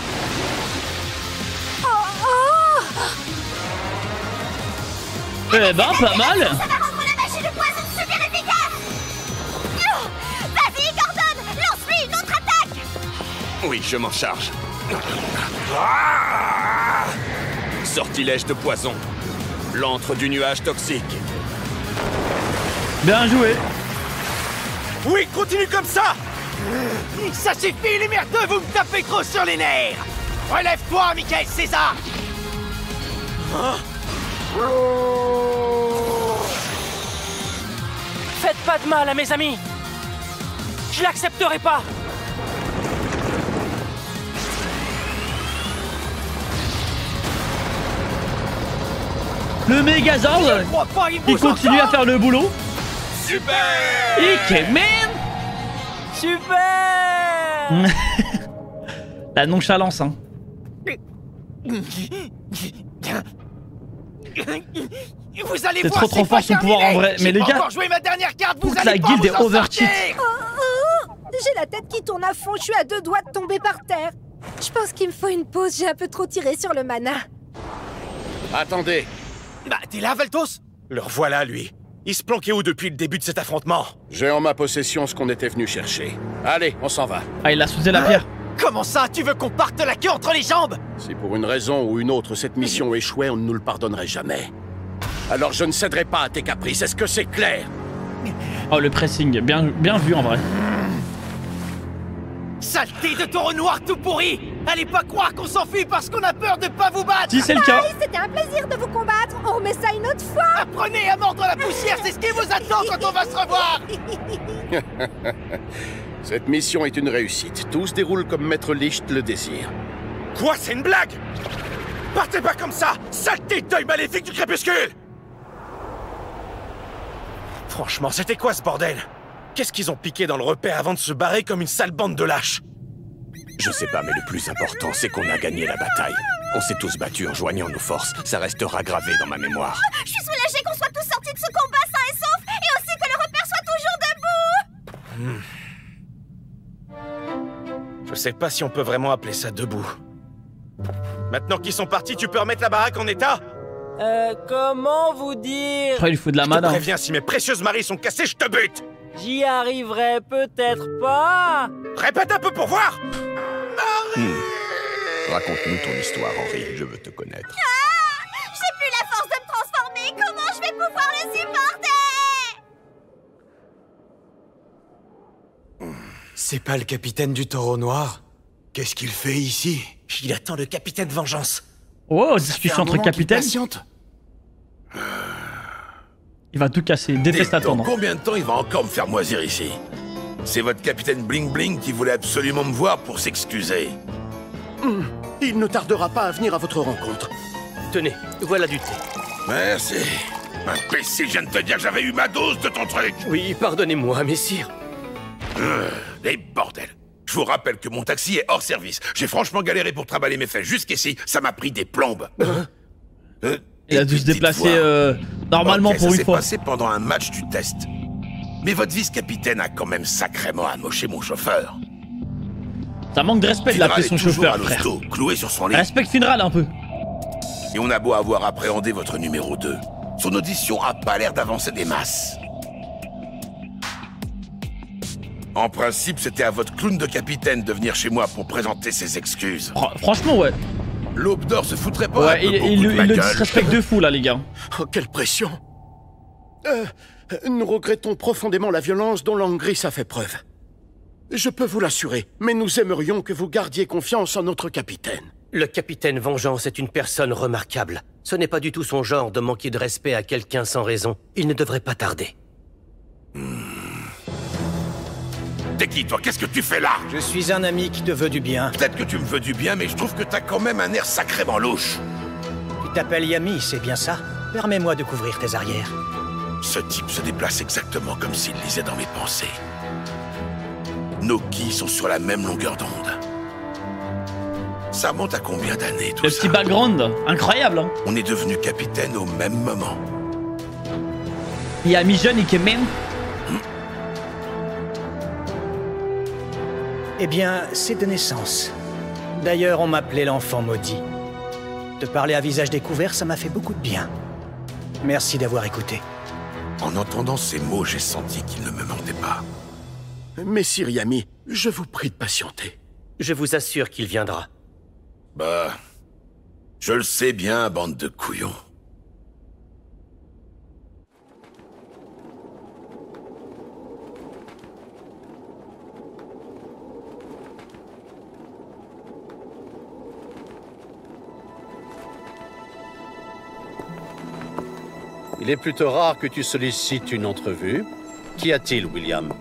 Eh ben, pas mal. Ça va rendre la magie de poison super efficace. Vas-y, Gordon, lance-lui une autre attaque. Oui, je m'en charge. Ah, sortilège de poison. L'antre du nuage toxique. Bien joué. Oui, continue comme ça. Ça suffit, les merdeux, vous me tapez trop sur les nerfs. Relève-toi, Michael César. Faites pas de mal à mes amis. Je l'accepterai pas. Le Megazord, il continue à faire le boulot. Super. Ikemen. Super. La nonchalance, hein. Vous allez C'est voir, trop fort son pouvoir en vrai. Mais les gars, encore joué ma dernière carte, vous toute allez la pas guilde vous est en overcheat. sortir. J'ai la tête qui tourne à fond, je suis à 2 doigts de tomber par terre. Je pense qu'il me faut une pause, j'ai un peu trop tiré sur le mana. Attendez. Bah, t'es là, Valtos? Le revoilà, lui. Il se planquait où depuis le début de cet affrontement? J'ai en ma possession ce qu'on était venu chercher. Allez, on s'en va. Ah, il a soudé la pierre. Comment ça? Tu veux qu'on parte la queue entre les jambes? Si pour une raison ou une autre cette mission échouait, on ne nous le pardonnerait jamais. Alors je ne céderai pas à tes caprices, est-ce que c'est clair? Oh, le pressing, bien vu en vrai. Saleté de taureau noir tout pourri! Allez pas croire qu'on s'enfuit parce qu'on a peur de pas vous battre! Si c'est le cas. Bye, c'était un plaisir de vous combattre. On remet ça une autre fois. Apprenez à mordre la poussière, c'est ce qui vous attend quand on va se revoir! Cette mission est une réussite. Tout se déroule comme Maître Licht le désire. Quoi, c'est une blague? Partez pas comme ça, saleté d'œil maléfique du crépuscule! Franchement, c'était quoi ce bordel? Qu'est-ce qu'ils ont piqué dans le repère avant de se barrer comme une sale bande de lâches? Je sais pas, mais le plus important, c'est qu'on a gagné la bataille. On s'est tous battus en joignant nos forces. Ça restera gravé dans ma mémoire. Je suis soulagée qu'on soit tous sortis de ce combat sains et saufs, et aussi que le repère soit toujours debout. Je sais pas si on peut vraiment appeler ça debout. Maintenant qu'ils sont partis, tu peux remettre la baraque en état? Comment vous dire? Oh, il faut de la Je te mana. préviens, si mes précieuses maris sont cassées, je te bute! J'y arriverai peut-être pas. Répète un peu pour voir! Raconte-nous ton histoire, Henri, je veux te connaître. J'ai plus la force de me transformer. Comment je vais pouvoir le supporter? C'est pas le capitaine du taureau noir? Qu'est-ce qu'il fait ici? Il attend le capitaine Vengeance. Oh, discussion entre capitaines. Il va tout casser, déteste Dans attendre. combien de temps il va encore me faire moisir ici? C'est votre capitaine Bling Bling qui voulait absolument me voir pour s'excuser. Il ne tardera pas à venir à votre rencontre. Tenez, voilà du thé. Merci. Imbécile, je viens de te dire que j'avais eu ma dose de ton truc. Oui, pardonnez-moi, messire. Les bordels. Je vous rappelle que mon taxi est hors service. J'ai franchement galéré pour trimballer mes fesses jusqu'ici. Ça m'a pris des plombes. Il a dû se déplacer normalement pour une fois. Ça s'est passé pendant un match du test. Mais votre vice-capitaine a quand même sacrément amoché mon chauffeur. Ça manque de respect de l'appeler son chauffeur, à frère. l'hosto, cloué sur son lit. Respecte Finral un peu. Et on a beau avoir appréhendé votre numéro 2. Son audition a pas l'air d'avancer des masses. En principe, c'était à votre clown de capitaine de venir chez moi pour présenter ses excuses. Franchement, ouais. L'Aube d'Or se foutrait pas Ouais, un peu beaucoup il de ma le gueule. disrespecte de fou, là, les gars. Oh, quelle pression! Nous regrettons profondément la violence dont Langris a fait preuve. Je peux vous l'assurer, mais nous aimerions que vous gardiez confiance en notre capitaine. Le capitaine Vengeance est une personne remarquable. Ce n'est pas du tout son genre de manquer de respect à quelqu'un sans raison. Il ne devrait pas tarder. T'es qui, toi? Qu'est-ce que tu fais là? Je suis un ami qui te veut du bien. Peut-être que tu me veux du bien, mais je trouve que t'as quand même un air sacrément louche. Tu t'appelles Yami, c'est bien ça? Permets-moi de couvrir tes arrières. Ce type se déplace exactement comme s'il lisait dans mes pensées. Nos ki sont sur la même longueur d'onde. Ça monte à combien d'années, tout ça? Le petit background, incroyable, hein. On est devenu capitaine au même moment. Yami jeune, Ikemen. Eh bien, c'est de naissance. D'ailleurs, on m'appelait l'enfant maudit. Te parler à visage découvert, ça m'a fait beaucoup de bien. Merci d'avoir écouté. En entendant ces mots, j'ai senti qu'il ne me mentait pas. Messire Yami, je vous prie de patienter. Je vous assure qu'il viendra. Bah... je le sais bien, bande de couillons. Il est plutôt rare que tu sollicites une entrevue. Qu'y a-t-il, William?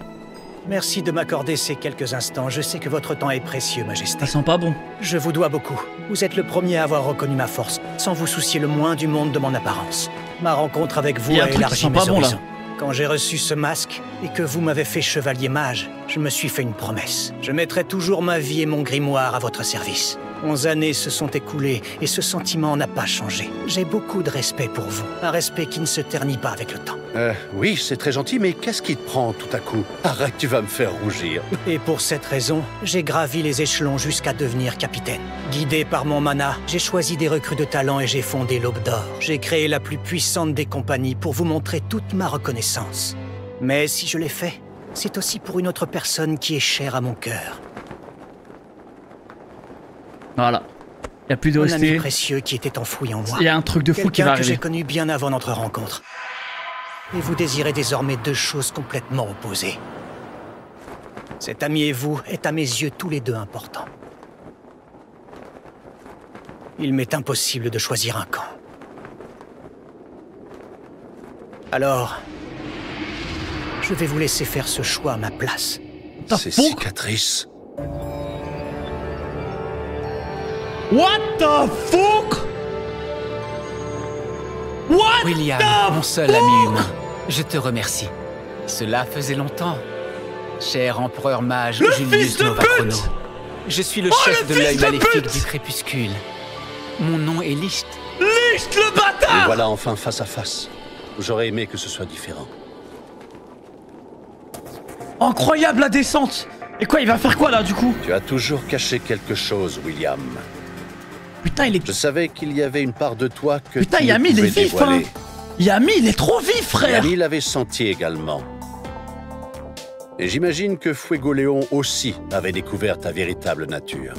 Merci de m'accorder ces quelques instants. Je sais que votre temps est précieux, Majesté. Ça sent pas bon. Je vous dois beaucoup. Vous êtes le premier à avoir reconnu ma force, sans vous soucier le moins du monde de mon apparence. Ma rencontre avec vous a élargi mes horizons. Quand j'ai reçu ce masque, et que vous m'avez fait chevalier mage, je me suis fait une promesse. Je mettrai toujours ma vie et mon grimoire à votre service. 11 années se sont écoulées, et ce sentiment n'a pas changé. J'ai beaucoup de respect pour vous. Un respect qui ne se ternit pas avec le temps. Oui, c'est très gentil, mais qu'est-ce qui te prend tout à coup? Arrête, tu vas me faire rougir. Et pour cette raison, j'ai gravi les échelons jusqu'à devenir capitaine. Guidé par mon mana, j'ai choisi des recrues de talent et j'ai fondé l'Aube d'Or. J'ai créé la plus puissante des compagnies pour vous montrer toute ma reconnaissance. Mais si je l'ai fait, c'est aussi pour une autre personne qui est chère à mon cœur. Voilà. Il n'y a plus de Un ami précieux qui était enfoui en moi. Il y a un truc de fou qui va arriver. Quelqu'un que j'ai connu bien avant notre rencontre. Et vous désirez désormais deux choses complètement opposées. Cet ami et vous est à mes yeux tous les deux important. Il m'est impossible de choisir un camp. Alors, je vais vous laisser faire ce choix à ma place. Ces cicatrices. What the fuck? What William, mon seul ami humain, je te remercie. Cela faisait longtemps. Cher empereur mage Junius Nova Chrono. Je suis le chef de l'œil maléfique du crépuscule. Mon nom est Licht. Licht le bâtard! Et voilà enfin face à face. J'aurais aimé que ce soit différent. Incroyable la descente! Et quoi, il va faire quoi là du coup? Tu as toujours caché quelque chose, William. Putain, il est... Je savais qu'il y avait une part de toi que putain, tu Yami, il est vif, hein! Yami, il est trop vif, frère! Yami l'avait senti également. Et j'imagine que Fuego Léon aussi avait découvert ta véritable nature.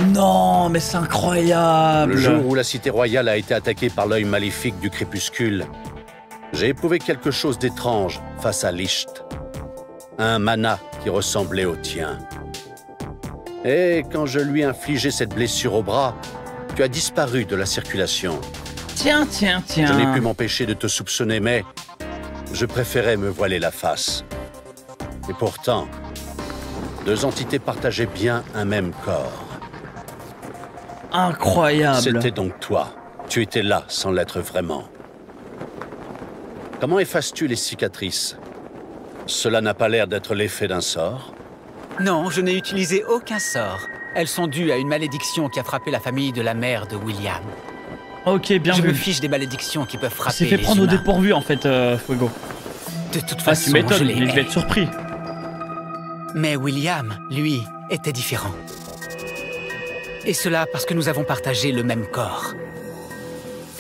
Non, mais c'est incroyable! Le jour où la cité royale a été attaquée par l'œil maléfique du crépuscule, j'ai éprouvé quelque chose d'étrange face à Licht. Un mana qui ressemblait au tien. Et quand je lui ai infligé cette blessure au bras, tu as disparu de la circulation. Tiens. Je n'ai pu m'empêcher de te soupçonner, mais je préférais me voiler la face. Et pourtant, deux entités partageaient bien un même corps. Incroyable. C'était donc toi. Tu étais là sans l'être vraiment. Comment effaces-tu les cicatrices? Cela n'a pas l'air d'être l'effet d'un sort. Non, je n'ai utilisé aucun sort. Elles sont dues à une malédiction qui a frappé la famille de la mère de William. Ok, bien vu. Je me fiche des malédictions qui peuvent frapper les humains. Il s'est fait prendre au dépourvu en fait, Fuego. De toute façon, tu m'étonnes, je vais être surpris. Mais William, lui, était différent. Et cela parce que nous avons partagé le même corps.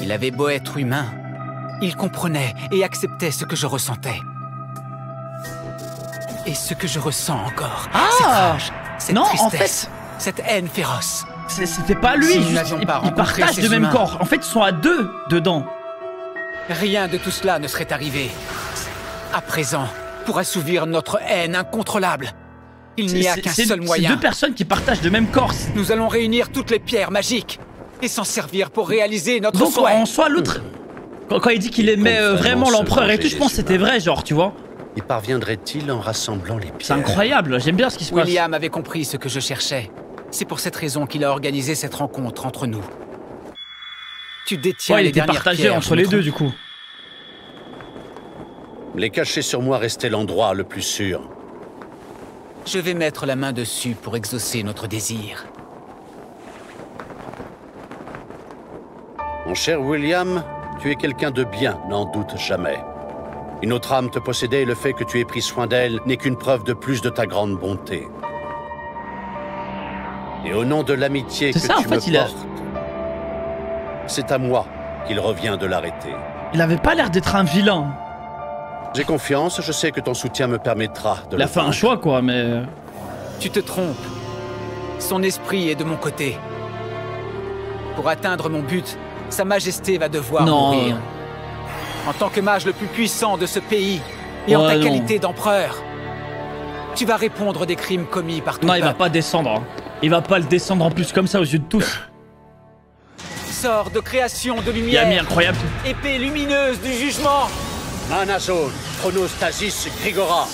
Il avait beau être humain, il comprenait et acceptait ce que je ressentais. Et ce que je ressens encore, cette rage, cette tristesse, cette haine féroce. C'était pas lui, si ils partagent le même corps. En fait, ils sont à deux dedans. Rien de tout cela ne serait arrivé. À présent, pour assouvir notre haine incontrôlable, il n'y a qu'un seul moyen. C'est deux personnes qui partagent le même corps. Nous allons réunir toutes les pierres magiques et s'en servir pour réaliser notre souhait. Donc en soi, l'autre, quand il dit qu'il aimait vraiment l'empereur et tout, je pense que c'était vrai, genre, tu vois. Y parviendrait-il en rassemblant les pierres? C'est incroyable, j'aime bien ce qui se passe. William avait compris ce que je cherchais. C'est pour cette raison qu'il a organisé cette rencontre entre nous. Tu détiens les dernières pierres. Il était partagé entre les deux, du coup. Les cacher sur moi restait l'endroit le plus sûr. Je vais mettre la main dessus pour exaucer notre désir. Mon cher William, tu es quelqu'un de bien, n'en doute jamais. Une autre âme te possédait et le fait que tu aies pris soin d'elle n'est qu'une preuve de plus de ta grande bonté. Et au nom de l'amitié que tu me portes, c'est à moi qu'il revient de l'arrêter. Il avait pas l'air d'être un vilain. J'ai confiance, je sais que ton soutien me permettra de... Il a fait un choix, quoi, mais... Tu te trompes. Son esprit est de mon côté. Pour atteindre mon but, Sa Majesté va devoir mourir. En tant que mage le plus puissant de ce pays, et en ta qualité d'empereur, tu vas répondre des crimes commis par ton peuple. Il va pas descendre. Il va pas le descendre en plus comme ça aux yeux de tous. Sort de création de lumière. Yami, incroyable. Épée lumineuse du jugement. Mana Zone, Chronostasis Grigora.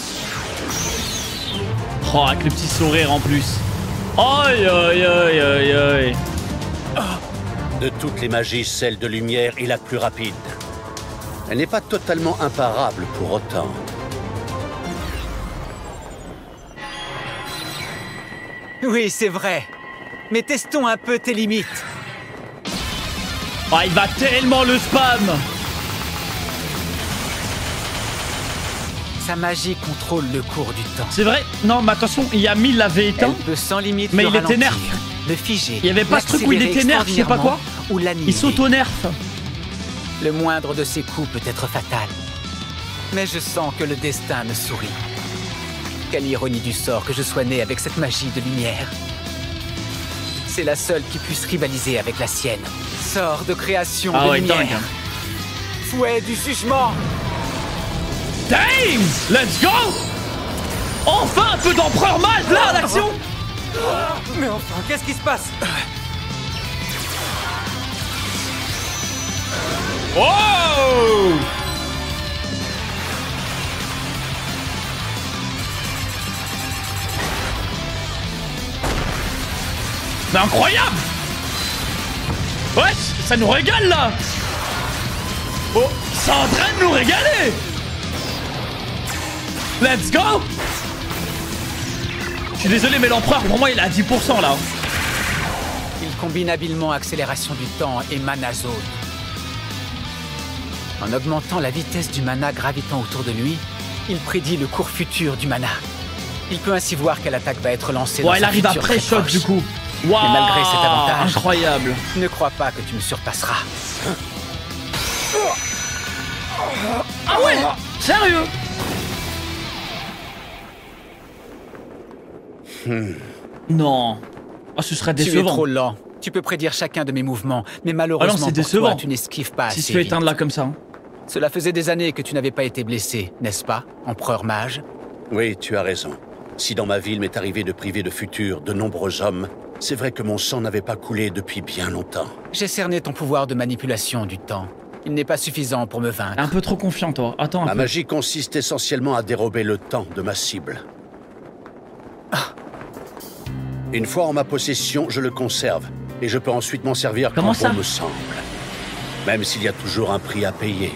Oh, avec le petit sourire en plus. Aïe, aïe, aïe, aïe, aïe. De toutes les magies, celle de lumière est la plus rapide. Elle n'est pas totalement imparable pour autant. Oui, c'est vrai. Mais testons un peu tes limites. Oh, il va tellement le spam. Sa magie contrôle le cours du temps. C'est vrai. Non, mais attention, Yami l'avait éteint. Elle peut sans limite mais il était nerf. Le figer. Il y avait pas ce truc où il était nerf, je sais pas quoi. Ou l'annihiler. Il s'auto-nerf. Le moindre de ses coups peut être fatal. Mais je sens que le destin me sourit. Quelle ironie du sort que je sois né avec cette magie de lumière. C'est la seule qui puisse rivaliser avec la sienne. Sort de création de lumière. Dingue. Fouet du jugement. Damn! Let's go! Enfin un peu d'empereur mage là, l'action! Mais enfin, qu'est-ce qui se passe? Oh! C'est incroyable! Ouais, ça nous régale là! Oh, c'est en train de nous régaler! Let's go! Je suis désolé, mais l'empereur, pour moi, il est à 10% là. Il combine habilement accélération du temps et mana zone. En augmentant la vitesse du mana gravitant autour de lui, il prédit le cours futur du mana. Il peut ainsi voir quelle attaque va être lancée dans il arrive après shot du coup. Wow, mais malgré cet avantage, incroyable. Ne crois pas que tu me surpasseras. Ah ouais? Sérieux? Non. Oh, ce serait décevant. Tu es trop lent. Tu peux prédire chacun de mes mouvements, mais malheureusement pour toi, tu n'esquives pas assez vite. Si tu veux éteindre là comme ça. Cela faisait des années que tu n'avais pas été blessé, n'est-ce pas, empereur mage? Oui, tu as raison. Si dans ma ville m'est arrivé de priver de futur de nombreux hommes, c'est vrai que mon sang n'avait pas coulé depuis bien longtemps. J'ai cerné ton pouvoir de manipulation du temps. Il n'est pas suffisant pour me vaincre. Un peu trop confiant, toi. Attends un peu. Ma magie consiste essentiellement à dérober le temps de ma cible. Une fois en ma possession, je le conserve. Et je peux ensuite m'en servir quand bon me semble. Même s'il y a toujours un prix à payer.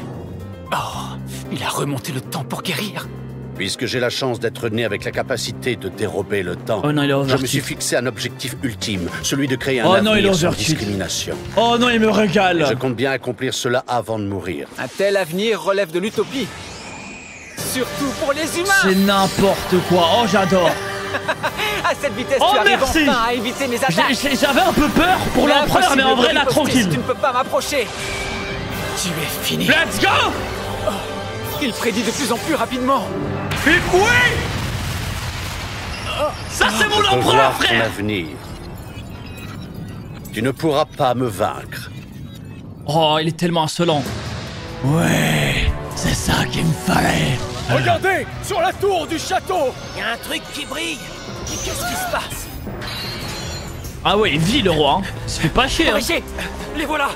Oh, il a remonté le temps pour guérir. Puisque j'ai la chance d'être né avec la capacité de dérober le temps, je me suis fixé un objectif ultime, celui de créer un avenir sans discrimination. Oh non, il me régale. Et je compte bien accomplir cela avant de mourir. Un tel avenir relève de l'utopie. Surtout pour les humains. C'est n'importe quoi. Oh, j'adore. À cette vitesse, tu arrives enfin à éviter mes attaques. J'avais un peu peur pour l'empereur, mais en vrai, là, tranquille. Tu ne peux pas m'approcher. Tu es fini. Let's go! Oh, il prédit de plus en plus rapidement. Oui! Ça, c'est mon empereur, frère! Ton avenir. Tu ne pourras pas me vaincre. Oh, il est tellement insolent. Ouais, c'est ça qu'il me fallait. Regardez, sur la tour du château. Il y a un truc qui brille. Mais qu'est-ce qui se passe? Ah ouais, il vit le roi. Hein. Il se fait pas chier. Hein. Les voilà.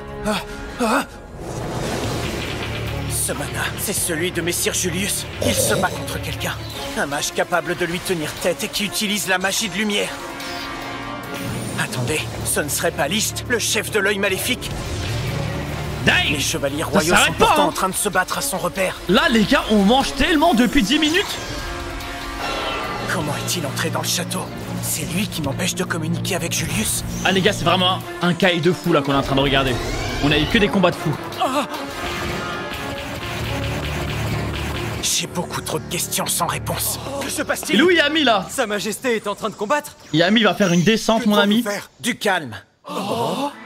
Ce mana, c'est celui de Messire Julius. Il se bat contre quelqu'un. Un mage capable de lui tenir tête et qui utilise la magie de lumière. Attendez, ce ne serait pas List, le chef de l'œil maléfique? Les chevaliers royaux sont pourtant en train de se battre à son repère. Là, les gars, on mange tellement depuis 10 minutes. Comment est-il entré dans le château? C'est lui qui m'empêche de communiquer avec Julius. Ah les gars, c'est vraiment un caille de fou là qu'on est en train de regarder. On a eu que des combats de fous. Oh, j'ai beaucoup trop de questions sans réponse. Que se passe-t-il? Et où Yami là? Sa Majesté est en train de combattre? Yami va faire une descente, mon ami. Du calme.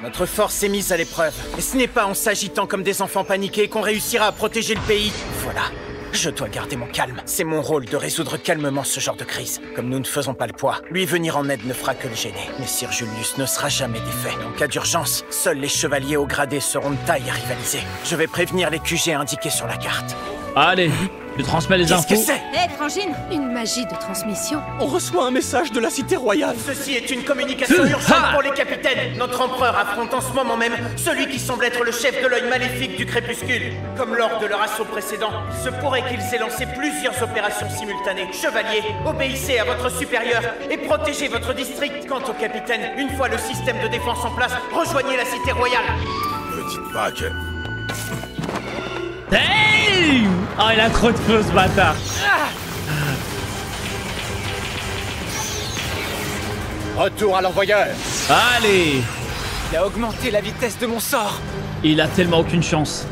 Notre force est mise à l'épreuve. Et ce n'est pas en s'agitant comme des enfants paniqués qu'on réussira à protéger le pays. Voilà. Je dois garder mon calme. C'est mon rôle de résoudre calmement ce genre de crise. Comme nous ne faisons pas le poids, lui venir en aide ne fera que le gêner. Messire Julius ne sera jamais défait. En cas d'urgence, seuls les chevaliers haut gradés seront de taille à rivaliser. Je vais prévenir les QG indiqués sur la carte. Allez, je transmets les infos. Qu'est-ce que c'est? Hé, Frangine, une magie de transmission. On reçoit un message de la cité royale. Ceci est une communication urgente pour les capitaines. Notre empereur affronte en ce moment même celui qui semble être le chef de l'œil maléfique du crépuscule. Comme lors de leur assaut précédent, il se pourrait qu'ils aient lancé plusieurs opérations simultanées. Chevaliers, obéissez à votre supérieur et protégez votre district. Quant au capitaine, une fois le système de défense en place, rejoignez la cité royale. Ne dites pas que... Hey! Oh, il a trop de feu, ce bâtard. Retour à l'envoyeur. Allez. Il a augmenté la vitesse de mon sort. Il a tellement aucune chance.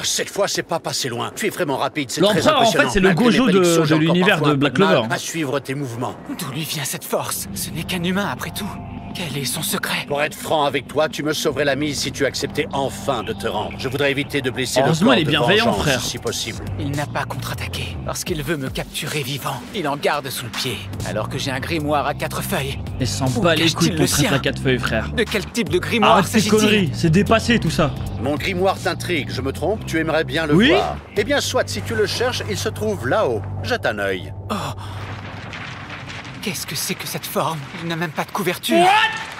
Cette fois, c'est pas passé loin. Tu es vraiment rapide, c'est très L'empereur, en impressionnant. fait, c'est le Gojo de l'univers de Black Clover. À suivre tes mouvements. D'où lui vient cette force? Ce n'est qu'un humain, après tout. Quel est son secret? Pour être franc avec toi, tu me sauverais la mise si tu acceptais enfin de te rendre. Je voudrais éviter de blesser le Heureusement, corps il est de bienveillant, vengeance, frère. si possible. Il n'a pas contre-attaqué, parce qu'il veut me capturer vivant. Il en garde sous le pied, alors que j'ai un grimoire à 4 feuilles. Et s'en bat les couilles pour traiter à 4 feuilles, frère. De quel type de grimoire Arrête tes conneries, c'est dépassé tout ça. Mon grimoire t'intrigue, je me trompe? Tu aimerais bien le voir? Eh bien, soit, si tu le cherches, il se trouve là-haut. Jette un œil. Oh. Qu'est-ce que c'est que cette forme? Il n'a même pas de couverture.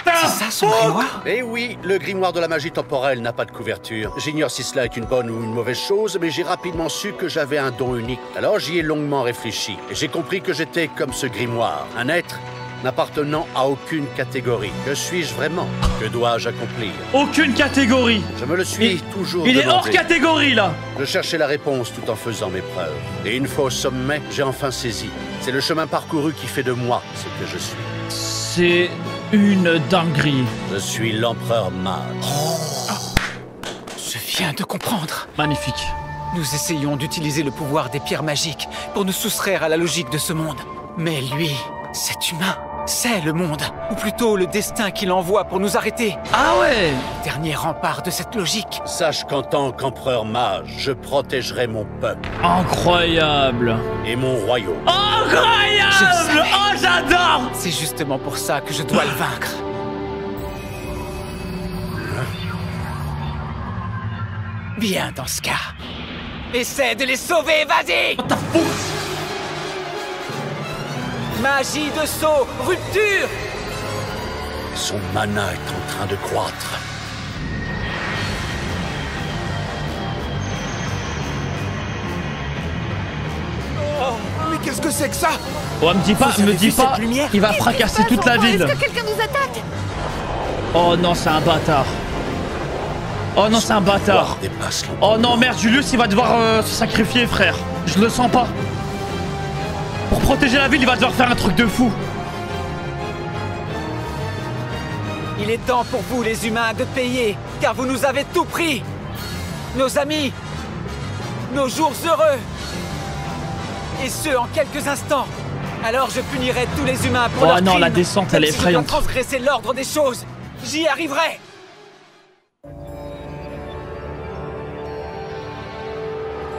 C'est ça son grimoire? Eh oui, le grimoire de la magie temporelle n'a pas de couverture. J'ignore si cela est une bonne ou une mauvaise chose, mais j'ai rapidement su que j'avais un don unique. Alors j'y ai longuement réfléchi, et j'ai compris que j'étais comme ce grimoire, un être n'appartenant à aucune catégorie. Que suis-je vraiment? Que dois-je accomplir? Aucune catégorie. Je me le suis toujours Il est demandé. hors catégorie, là. Je cherchais la réponse tout en faisant mes preuves. Et une fois au sommet, j'ai enfin saisi. C'est le chemin parcouru qui fait de moi ce que je suis. C'est une dinguerie. Je suis l'empereur mage. Je viens de comprendre. Magnifique. Nous essayons d'utiliser le pouvoir des pierres magiques pour nous soustraire à la logique de ce monde. Mais lui, cet humain, c'est le monde. Ou plutôt le destin qu'il envoie pour nous arrêter. Ah ouais! Dernier rempart de cette logique. Sache qu'en tant qu'empereur mage, je protégerai mon peuple. Incroyable. Et mon royaume. Incroyable! Oh, j'adore! C'est justement pour ça que je dois le vaincre. Bien dans ce cas. Essaie de les sauver, vas-y! Magie de saut, rupture! Son mana est en train de croître. Oh, mais qu'est-ce que c'est que ça? Oh, me dis pas, il va fracasser toute la ville. Est-ce que quelqu'un nous attaque? Oh non, c'est un bâtard. Oh non, c'est un bâtard. Oh non, merde, Julius, il va devoir se sacrifier, frère. Je le sens pas. Pour protéger la ville, il va devoir faire un truc de fou. Il est temps pour vous, les humains, de payer, car vous nous avez tout pris. Nos amis, nos jours heureux, et ce, en quelques instants. Alors je punirai tous les humains pour leur Oh non, crime, la descente, elle est même si je dois effrayante. transgresser l'ordre des choses. J'y arriverai.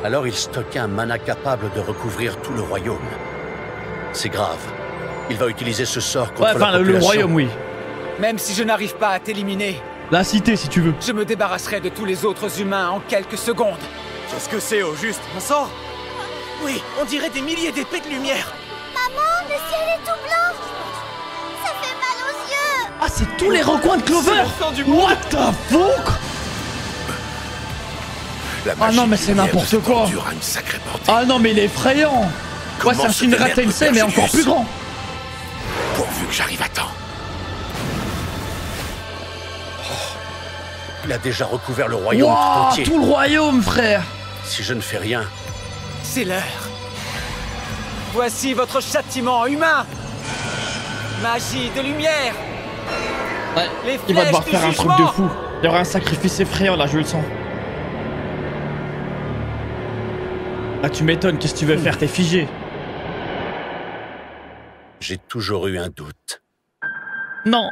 Alors il stockait un mana capable de recouvrir tout le royaume. C'est grave. Il va utiliser ce sort contre Ouais, la enfin, le population. royaume, oui. Même si je n'arrive pas à t'éliminer, La cité, si tu veux. je me débarrasserai de tous les autres humains en quelques secondes. Qu'est-ce que c'est, au juste? Un sort? Oui, on dirait des milliers d'épées de lumière. Maman, le ciel est tout blanc. Ça fait mal aux yeux. Ah, c'est tous les recoins de Clover. What the fuck? Ah non, mais c'est n'importe quoi. Ah non, mais il est effrayant. Ouais, c'est un Shinra Tensei, mais encore plus grand. Pourvu que j'arrive à temps. Il a déjà recouvert le royaume tout entier. Tout le royaume, frère. Si je ne fais rien... C'est l'heure. Voici votre châtiment humain. Magie de lumière. Ouais, il va devoir faire un truc de fou. Il y aura un sacrifice effrayant là, je le sens. Ah, tu m'étonnes, qu'est-ce que tu veux faire? T'es figé. J'ai toujours eu un doute. Non.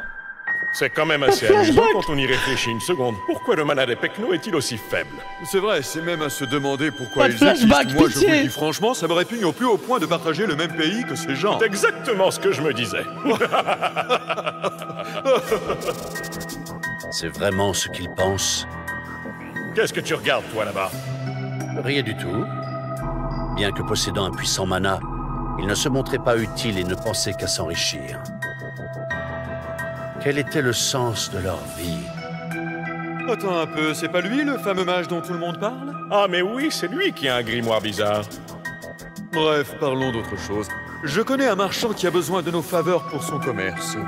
C'est quand même assez amusant quand on y réfléchit une seconde. Pourquoi le mana des Pecno est-il aussi faible? C'est vrai, c'est même à se demander pourquoi Pas de ils existent. flashback, Moi, je vous pitié. le dis franchement, ça me répugne au plus haut point de partager le même pays que ces gens. C'est exactement ce que je me disais. C'est vraiment ce qu'ils pensent. Qu'est-ce que tu regardes, toi, là-bas? Rien du tout. Bien que possédant un puissant mana, il ne se montrait pas utile et ne pensait qu'à s'enrichir. Quel était le sens de leur vie? Attends un peu, c'est pas lui le fameux mage dont tout le monde parle? Ah mais oui, c'est lui qui a un grimoire bizarre. Bref, parlons d'autre chose. Je connais un marchand qui a besoin de nos faveurs pour son commerce.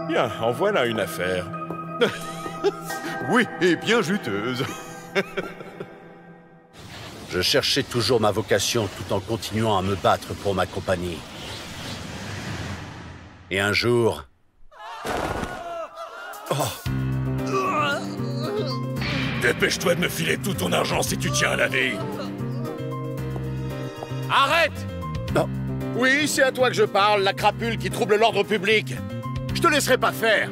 Bien, en voilà une affaire. Oui, et bien juteuse. Je cherchais toujours ma vocation tout en continuant à me battre pour ma compagnie. Et un jour... Oh. Dépêche-toi de me filer tout ton argent si tu tiens à la vie. Arrête! Non. Oui, c'est à toi que je parle, la crapule qui trouble l'ordre public. Je te laisserai pas faire.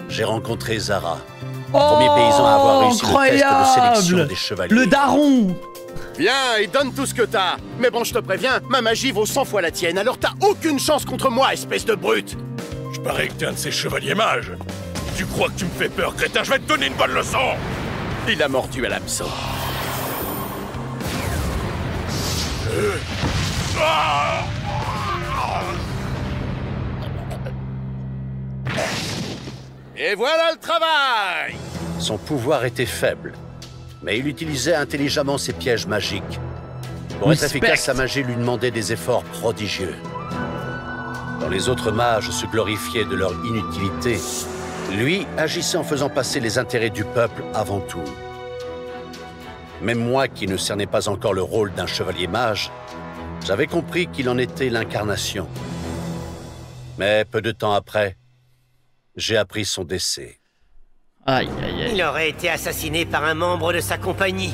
J'ai rencontré Zara, premier paysan à avoir réussi le test de sélection des chevaliers. Le daron! Viens et donne tout ce que t'as. Mais bon, je te préviens, ma magie vaut 100 fois la tienne, alors t'as aucune chance contre moi, espèce de brute. Je parie que t'es un de ces chevaliers mages. Tu crois que tu me fais peur, crétin? Je vais te donner une bonne leçon. Il a mordu à l'hameçon. Et voilà le travail! Son pouvoir était faible, mais il utilisait intelligemment ses pièges magiques. Pour être efficace, sa magie lui demandait des efforts prodigieux. Quand les autres mages se glorifiaient de leur inutilité, lui agissait en faisant passer les intérêts du peuple avant tout. Même moi, qui ne cernais pas encore le rôle d'un chevalier mage, j'avais compris qu'il en était l'incarnation. Mais peu de temps après, j'ai appris son décès. Aïe, aïe, aïe. Il aurait été assassiné par un membre de sa compagnie.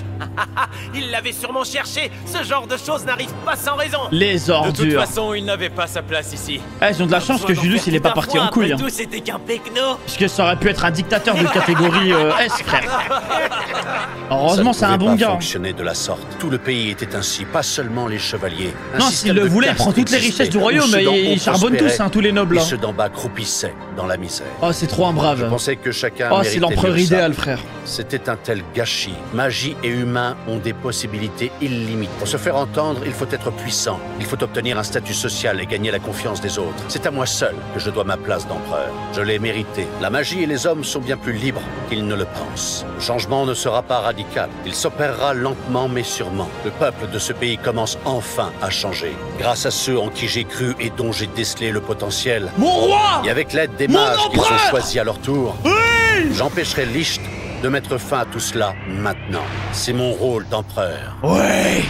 Il l'avait sûrement cherché. Ce genre de choses n'arrive pas sans raison. Les ordures. De toute façon, il n'avait pas sa place ici. Ah, ils ont de la chance que Julius il est pas parti en couille. Après tout, c'était qu'un pecno. Parce que ça aurait pu être un dictateur de catégorie S, frère. Heureusement, c'est un bon gars. Ça ne fonctionnait de la sorte. Tout le pays était ainsi, pas seulement les chevaliers. Non, s'il le voulait, il prend toutes les richesses du royaume et il charbonne tous, hein, tous les nobles. Et ceux d'en bas croupissaient dans la misère. Oh, c'est trop un brave. Je pensais que chacun oh, c'est l'empereur idéal, frère. C'était un tel gâchis. Magie et humains ont des possibilités illimitées. Pour se faire entendre, il faut être puissant. Il faut obtenir un statut social et gagner la confiance des autres. C'est à moi seul que je dois ma place d'empereur. Je l'ai mérité. La magie et les hommes sont bien plus libres qu'ils ne le pensent. Le changement ne sera pas radical. Il s'opérera lentement mais sûrement. Le peuple de ce pays commence enfin à changer. Grâce à ceux en qui j'ai cru et dont j'ai décelé le potentiel. Mon roi! Et avec l'aide des mages qu'ils ont choisis à leur tour, j'empêcherai Licht de mettre fin à tout cela maintenant. C'est mon rôle d'empereur. Ouais!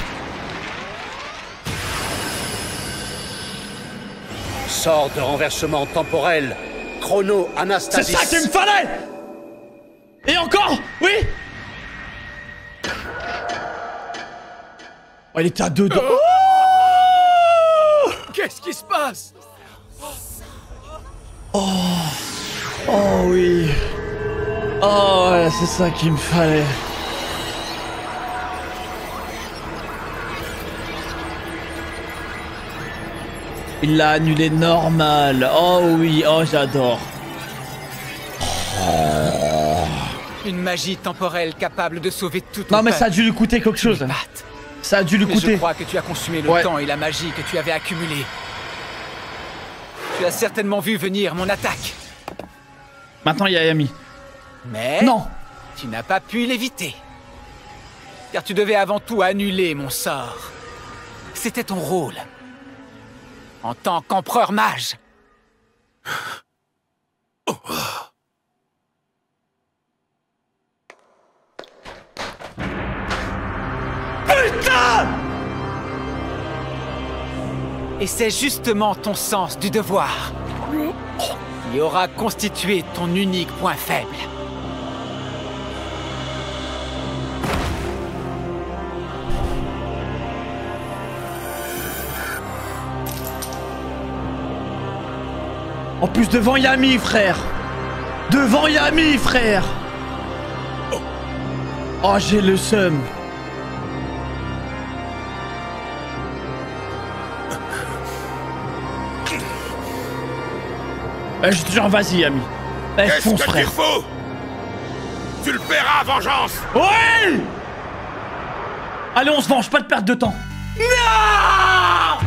Sort de renversement temporel. Chrono Anastasis. C'est ça qu'il me fallait! Et encore? Oui! Oh, il était à 2 dents. Oh! Qu'est-ce qui se passe? Oh! Oh oui! Oh ouais, c'est ça qu'il me fallait. Il l'a annulé normal. Oh oui, oh j'adore. Oh. Une magie temporelle capable de sauver tout ton Non mais peuple. ça a dû lui coûter quelque chose. Ça a dû lui Mais coûter. je crois que tu as consumé le temps et la magie que tu avais accumulée. Tu as certainement vu venir mon attaque. Maintenant, il y a Yami. Mais... Non. Tu n'as pas pu l'éviter. Car tu devais avant tout annuler mon sort. C'était ton rôle. En tant qu'empereur mage. Putain! Et c'est justement ton sens du devoir qui aura constitué ton unique point faible. En plus, devant Yami, frère. Devant Yami, frère. Oh, j'ai le seum. Je te jure, vas-y, Yami. Fonce, frère. Qu'est-ce qu'il faut? Tu le paieras, vengeance. Oui. Allez, on se venge, pas de perte de temps. Non!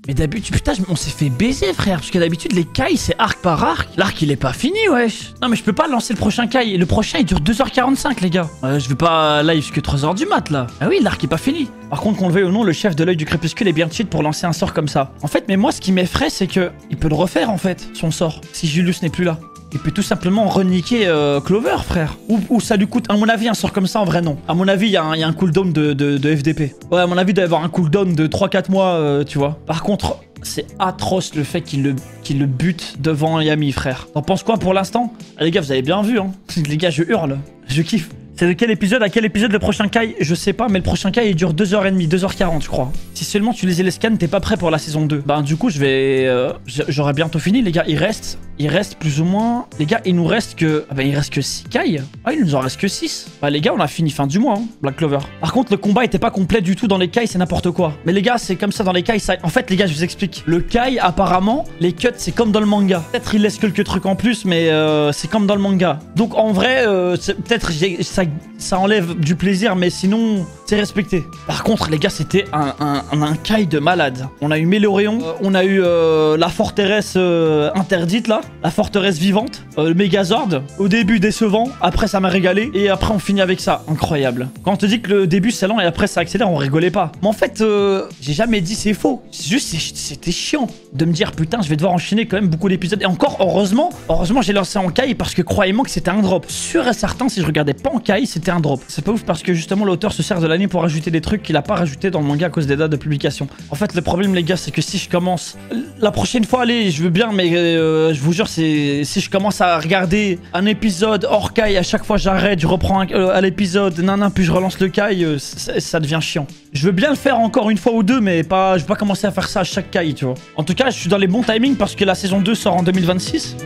Mais d'habitude, putain, on s'est fait baiser, frère. Parce que d'habitude, les cailles, c'est arc par arc. L'arc, il est pas fini, wesh. Non, mais je peux pas lancer le prochain caille. Le prochain, il dure 2h45, les gars. Je vais pas live jusqu'à 3h du mat, là. Ah oui, l'arc est pas fini. Par contre, qu'on le veuille ou non, le chef de l'œil du crépuscule est bien cheat pour lancer un sort comme ça. En fait, mais moi, ce qui m'effraie, c'est que il peut le refaire, en fait, son sort. Si Julius n'est plus là. Il peut tout simplement reniquer Clover, frère. Ou ça lui coûte, à mon avis, un sort comme ça, en vrai, non. À mon avis, il y a un cooldown de FDP. Ouais, à mon avis, il doit y avoir un cooldown de 3-4 mois, tu vois. Par contre, c'est atroce le fait qu'il le bute devant Yami, frère. T'en penses quoi pour l'instant? Ah, les gars, vous avez bien vu, hein. Les gars, je hurle. Je kiffe. C'est de quel épisode à quel épisode le prochain Kai? Je sais pas, mais le prochain Kai il dure 2h30, 2h40 je crois. Si seulement tu lisais les scans, t'es pas prêt pour la saison 2. Bah du coup je vais... J'aurai bientôt fini les gars, il reste plus ou moins... Les gars, il nous reste que... Ah bah il reste que 6 Kai. Ah il nous en reste que 6. Bah les gars, on a fini fin du mois, hein, Black Clover. Par contre le combat était pas complet du tout dans les Kai, c'est n'importe quoi. Mais les gars, c'est comme ça dans les Kai, ça... En fait les gars, je vous explique. Le Kai, apparemment, les cuts c'est comme dans le manga. Peut-être il laisse quelques trucs en plus, mais c'est comme dans le manga. Donc en vrai, peut-être ça enlève du plaisir, mais sinon, c'est respecté. Par contre, les gars, c'était un Kai de malade. On a eu Méloréon, on a eu la forteresse interdite, là. La forteresse vivante, le Megazord. Au début, décevant. Après, ça m'a régalé. Et après, on finit avec ça. Incroyable. Quand on te dit que le début, c'est lent et après, ça accélère, on rigolait pas. Mais en fait, j'ai jamais dit c'est faux. Juste, c'était chiant de me dire, putain, je vais devoir enchaîner quand même beaucoup d'épisodes. Et encore, heureusement, j'ai lancé en Kai parce que croyez-moi que c'était un drop. Sûr et certain, si je regardais pas en Kai, c'était un drop. C'est pas ouf parce que justement l'auteur se sert de l'année pour ajouter des trucs qu'il a pas rajouté dans le manga à cause des dates de publication. En fait le problème les gars c'est que si je commence la prochaine fois, allez je veux bien mais je vous jure si je commence à regarder un épisode hors Kai, à chaque fois j'arrête, je reprends à l'épisode puis je relance le Kai, ça devient chiant. Je veux bien le faire encore une fois ou deux mais pas, je vais pas commencer à faire ça à chaque Kai tu vois. En tout cas je suis dans les bons timings parce que la saison 2 sort en 2026.